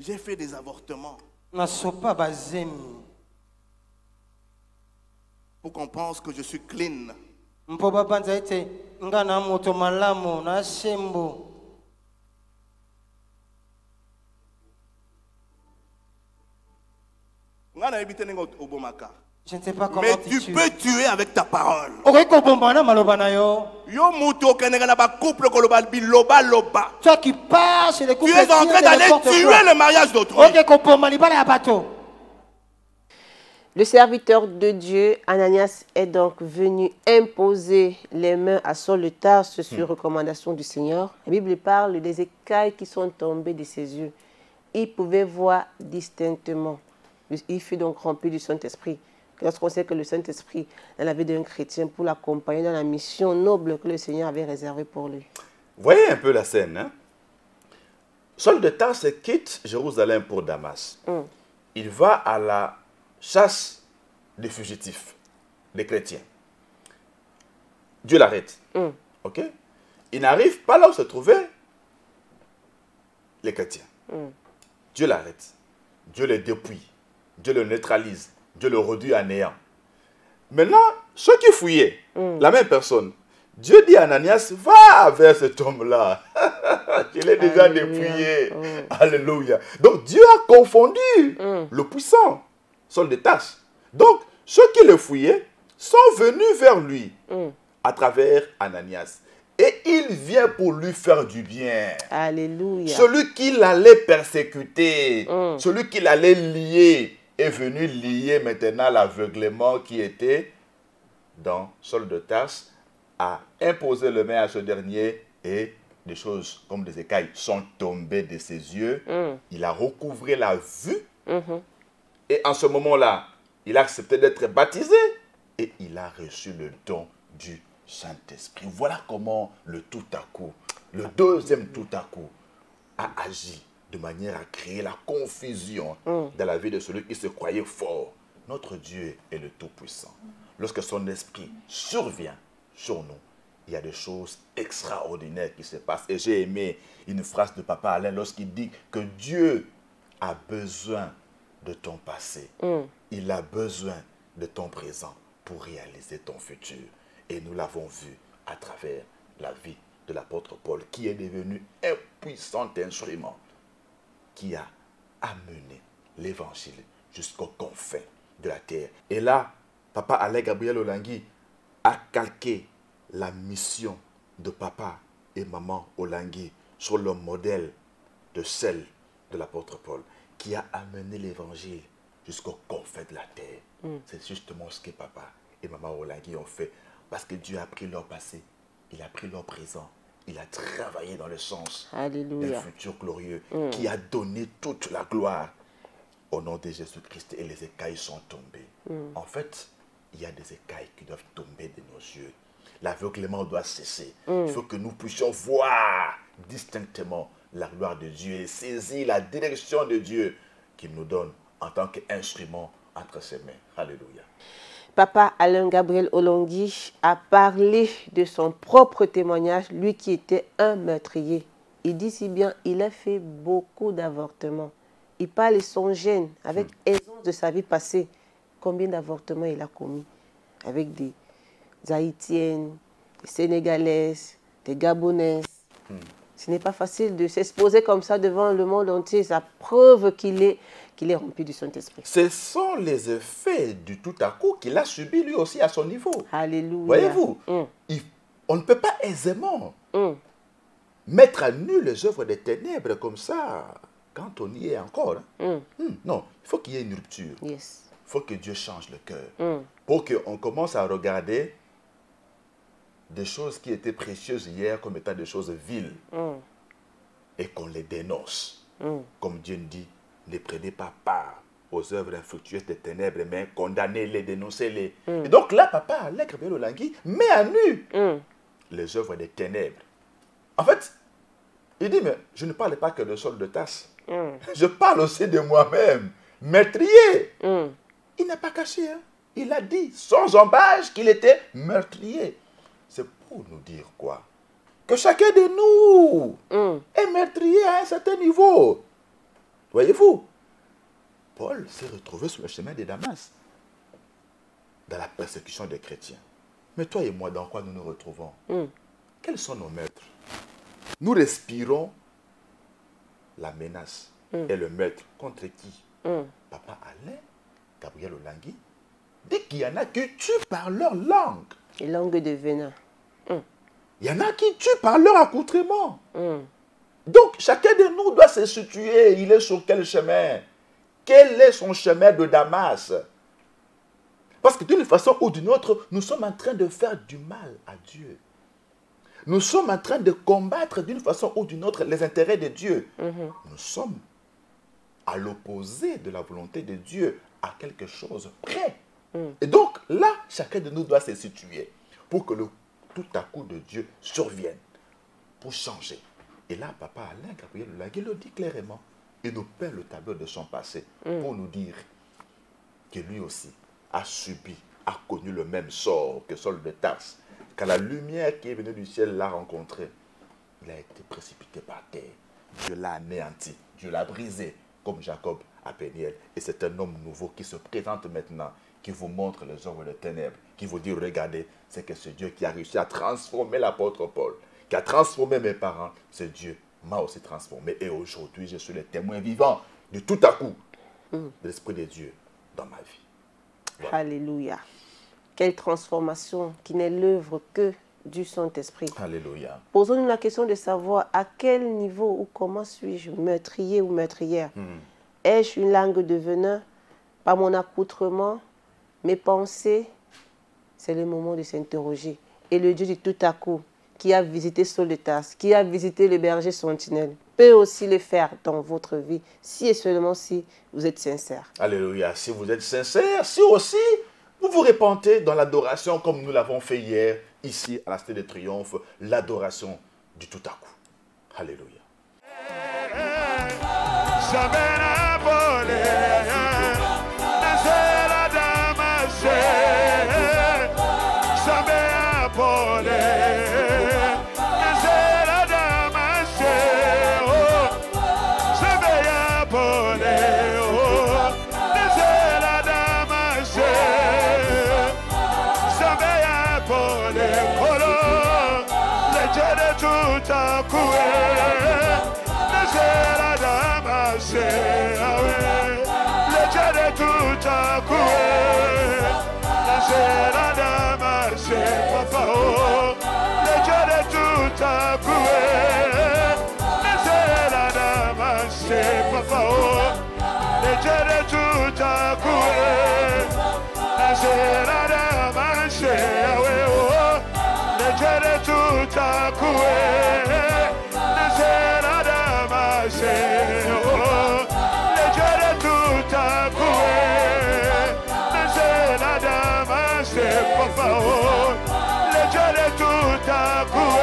[SPEAKER 5] J'ai fait des avortements.
[SPEAKER 7] Na sopa bazemi.
[SPEAKER 5] Pour qu'on pense que je suis clean.
[SPEAKER 7] Mpo babanza ete nga na moto malamu na shembo. Je ne sais pas comment
[SPEAKER 5] mais tu peux tuer avec ta parole.
[SPEAKER 7] Tu
[SPEAKER 5] Toi
[SPEAKER 7] qui pars chez les couples,
[SPEAKER 5] tu es en train d'aller tuer le mariage d'autrui.
[SPEAKER 2] Le serviteur de Dieu, Ananias, est donc venu imposer les mains à Saul de Tarse sur recommandation du Seigneur. La Bible parle des écailles qui sont tombées de ses yeux. Il pouvait voir distinctement. Il fut donc rempli du Saint-Esprit. Lorsqu'on sait que le Saint-Esprit dans la vie d'un chrétien pour l'accompagner dans la mission noble que le Seigneur avait réservée pour lui.
[SPEAKER 3] Voyez un peu la scène. Hein? Saul de Tarse quitte Jérusalem pour Damas. Il va à la chasse des fugitifs, des chrétiens. Dieu l'arrête. Ok? Il n'arrive pas là où se trouvaient les chrétiens. Dieu l'arrête. Dieu les dépouille. Dieu le neutralise. Dieu le réduit à néant. Maintenant, ceux qui fouillaient, la même personne, Dieu dit à Ananias, va vers cet homme-là. Je l'ai déjà dépouillé. Alléluia. Donc Dieu a confondu le puissant, Saul de Tarse. Donc, ceux qui le fouillaient sont venus vers lui à travers Ananias. Et il vient pour lui faire du bien.
[SPEAKER 2] Alléluia.
[SPEAKER 3] Celui qui l'allait persécuter, celui qui l'allait lier, est venu lier maintenant l'aveuglement qui était dans Saul de Tarse, a imposé le main à ce dernier et des choses comme des écailles sont tombées de ses yeux. Il a recouvré la vue et en ce moment-là, il a accepté d'être baptisé et il a reçu le don du Saint-Esprit. Voilà comment le tout à coup, le deuxième tout à coup, a agi de manière à créer la confusion dans la vie de celui qui se croyait fort. Notre Dieu est le Tout-Puissant. Lorsque son esprit survient sur nous, il y a des choses extraordinaires qui se passent. Et j'ai aimé une phrase de Papa Alain lorsqu'il dit que Dieu a besoin de ton passé. Il a besoin de ton présent pour réaliser ton futur. Et nous l'avons vu à travers la vie de l'apôtre Paul, qui est devenu un puissant instrument qui a amené l'évangile jusqu'aux confins de la terre. Et là, Papa Alain Gabriel Olangui a calqué la mission de papa et maman Olangui sur le modèle de celle de l'apôtre Paul, qui a amené l'évangile jusqu'aux confins de la terre. C'est justement ce que papa et maman Olangui ont fait, parce que Dieu a pris leur passé, il a pris leur présent, il a travaillé dans le sens d'un futur glorieux qui a donné toute la gloire au nom de Jésus-Christ et les écailles sont tombées. En fait, il y a des écailles qui doivent tomber de nos yeux. L'aveuglement doit cesser. Il faut que nous puissions voir distinctement la gloire de Dieu et saisir la direction de Dieu qu'il nous donne en tant qu'instrument entre ses mains. Alléluia.
[SPEAKER 2] Papa Alain Gabriel Olongui a parlé de son propre témoignage, lui qui était un meurtrier. Il dit si bien, il a fait beaucoup d'avortements. Il parle de son gène avec aisance de sa vie passée. Combien d'avortements il a commis avec des Haïtiennes, des Sénégalaises, des Gabonaises. Ce n'est pas facile de s'exposer comme ça devant le monde entier. Ça preuve qu'il est rempli du Saint-Esprit.
[SPEAKER 3] Ce sont les effets du tout à coup qu'il a subi lui aussi à son niveau.
[SPEAKER 2] Alléluia.
[SPEAKER 3] Voyez-vous, on ne peut pas aisément mettre à nu les œuvres des ténèbres comme ça quand on y est encore. Non, il faut qu'il y ait une rupture.
[SPEAKER 2] Yes.
[SPEAKER 3] Il faut que Dieu change le cœur pour qu'on commence à regarder des choses qui étaient précieuses hier comme étant des choses viles et qu'on les dénonce. Comme Dieu nous dit, ne prenez pas part aux œuvres infructueuses des ténèbres, mais condamnez-les, dénoncez-les. Et donc là, papa Alain Gabriel Olongui met à nu les œuvres des ténèbres. En fait, il dit, mais je ne parle pas que de Saul de Tarse. Je parle aussi de moi-même, meurtrier. Il n'a pas caché, hein. Il a dit sans embâche qu'il était meurtrier. C'est pour nous dire quoi? Que chacun de nous est meurtrier à un certain niveau. Voyez-vous, Paul s'est retrouvé sur le chemin de Damas, dans la persécution des chrétiens. Mais toi et moi, dans quoi nous nous retrouvons? Quels sont nos maîtres? Nous respirons la menace et le maître contre qui? Papa Alain Gabriel Olongui dit qu'il y en a qui tuent par leur langue.
[SPEAKER 2] Et langue de venin.
[SPEAKER 3] Il y en a qui tuent par leur accoutrement. Donc, chacun de nous doit se situer. Il est sur quel chemin? Quel est son chemin de Damas? Parce que d'une façon ou d'une autre, nous sommes en train de faire du mal à Dieu. Nous sommes en train de combattre d'une façon ou d'une autre les intérêts de Dieu. Nous sommes à l'opposé de la volonté de Dieu, à quelque chose près. Et donc, là, chacun de nous doit se situer pour que le tout à coup de Dieu survienne, pour changer. Et là, papa Alain Gabriel Olongui le dit clairement. Il nous peint le tableau de son passé pour nous dire que lui aussi a subi, a connu le même sort que Saul de Tarse. Quand la lumière qui est venue du ciel l'a rencontré, il a été précipité par terre. Dieu l'a anéanti, Dieu l'a brisé, comme Jacob à Péniel. Et c'est un homme nouveau qui se présente maintenant, qui vous montre les œuvres des ténèbres, qui vous dit, regardez, c'est que ce Dieu qui a réussi à transformer l'apôtre Paul, qui a transformé mes parents, ce Dieu m'a aussi transformé. Et aujourd'hui, je suis le témoin vivant du tout à coup de l'Esprit de Dieu dans ma vie. Voilà.
[SPEAKER 2] Alléluia. Quelle transformation qui n'est l'œuvre que du Saint-Esprit.
[SPEAKER 3] Alléluia.
[SPEAKER 2] Posons-nous la question de savoir à quel niveau ou comment suis-je meurtrier ou meurtrière. Ai-je une langue de venin par mon accoutrement, mes pensées? C'est le moment de s'interroger. Et le Dieu du tout à coup, qui a visité Saul de Tarse, qui a visité le berger sentinelle, peut aussi le faire dans votre vie, si et seulement si vous êtes sincère.
[SPEAKER 3] Alléluia. Si vous êtes sincère, si aussi vous vous répandez dans l'adoration comme nous l'avons fait hier, ici à la Cité de Triomphe, l'adoration du tout à coup. Alléluia.
[SPEAKER 5] Tout à coup, c'est la dame, c'est papa, le Dieu de tout à coup,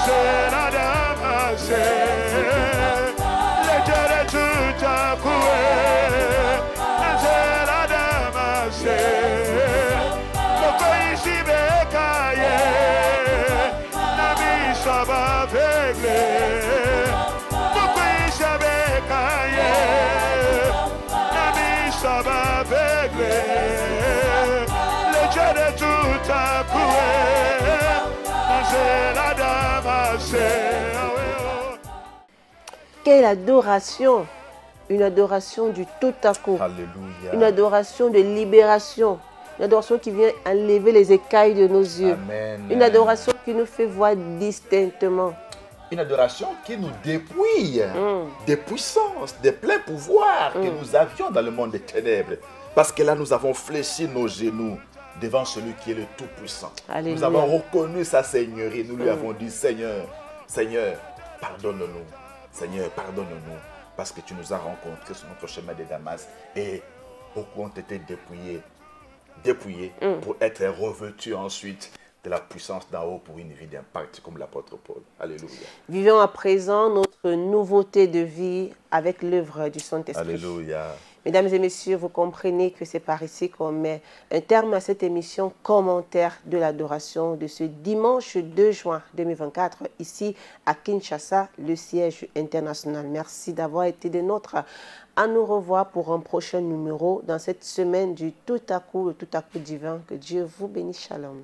[SPEAKER 5] c'est la dame, c'est le Dieu de tout à coup, c'est la dame, c'est pourquoi ici bécaye, Nami Saba Vegle, pourquoi ici bécaye, Nami Saba Vegle, le Dieu de tout à coup, c'est la dame, c'est.
[SPEAKER 2] Quelle adoration! Une adoration du tout à coup.
[SPEAKER 3] Alléluia.
[SPEAKER 2] Une adoration de libération. Une adoration qui vient enlever les écailles de nos yeux.
[SPEAKER 3] Amen.
[SPEAKER 2] Une adoration qui nous fait voir distinctement.
[SPEAKER 3] Une adoration qui nous dépouille des puissances, des pleins pouvoirs que nous avions dans le monde des ténèbres. Parce que là, nous avons fléchi nos genoux devant celui qui est le Tout-Puissant. Nous avons reconnu sa seigneurie. Nous lui avons dit, Seigneur, Seigneur, pardonne-nous. Seigneur, pardonne-nous. Parce que tu nous as rencontrés sur notre chemin de Damas. Et beaucoup ont été dépouillés pour être revêtus ensuite de la puissance d'en haut pour une vie d'impact comme l'apôtre Paul. Alléluia.
[SPEAKER 2] Vivons à présent notre nouveauté de vie avec l'œuvre du Saint-Esprit.
[SPEAKER 3] Alléluia.
[SPEAKER 2] Mesdames et messieurs, vous comprenez que c'est par ici qu'on met un terme à cette émission commentaire de l'adoration de ce dimanche 2 juin 2024, ici à Kinshasa, le siège international. Merci d'avoir été des nôtres. À nous revoir pour un prochain numéro dans cette semaine du tout à coup, le tout à coup divin. Que Dieu vous bénisse. Shalom.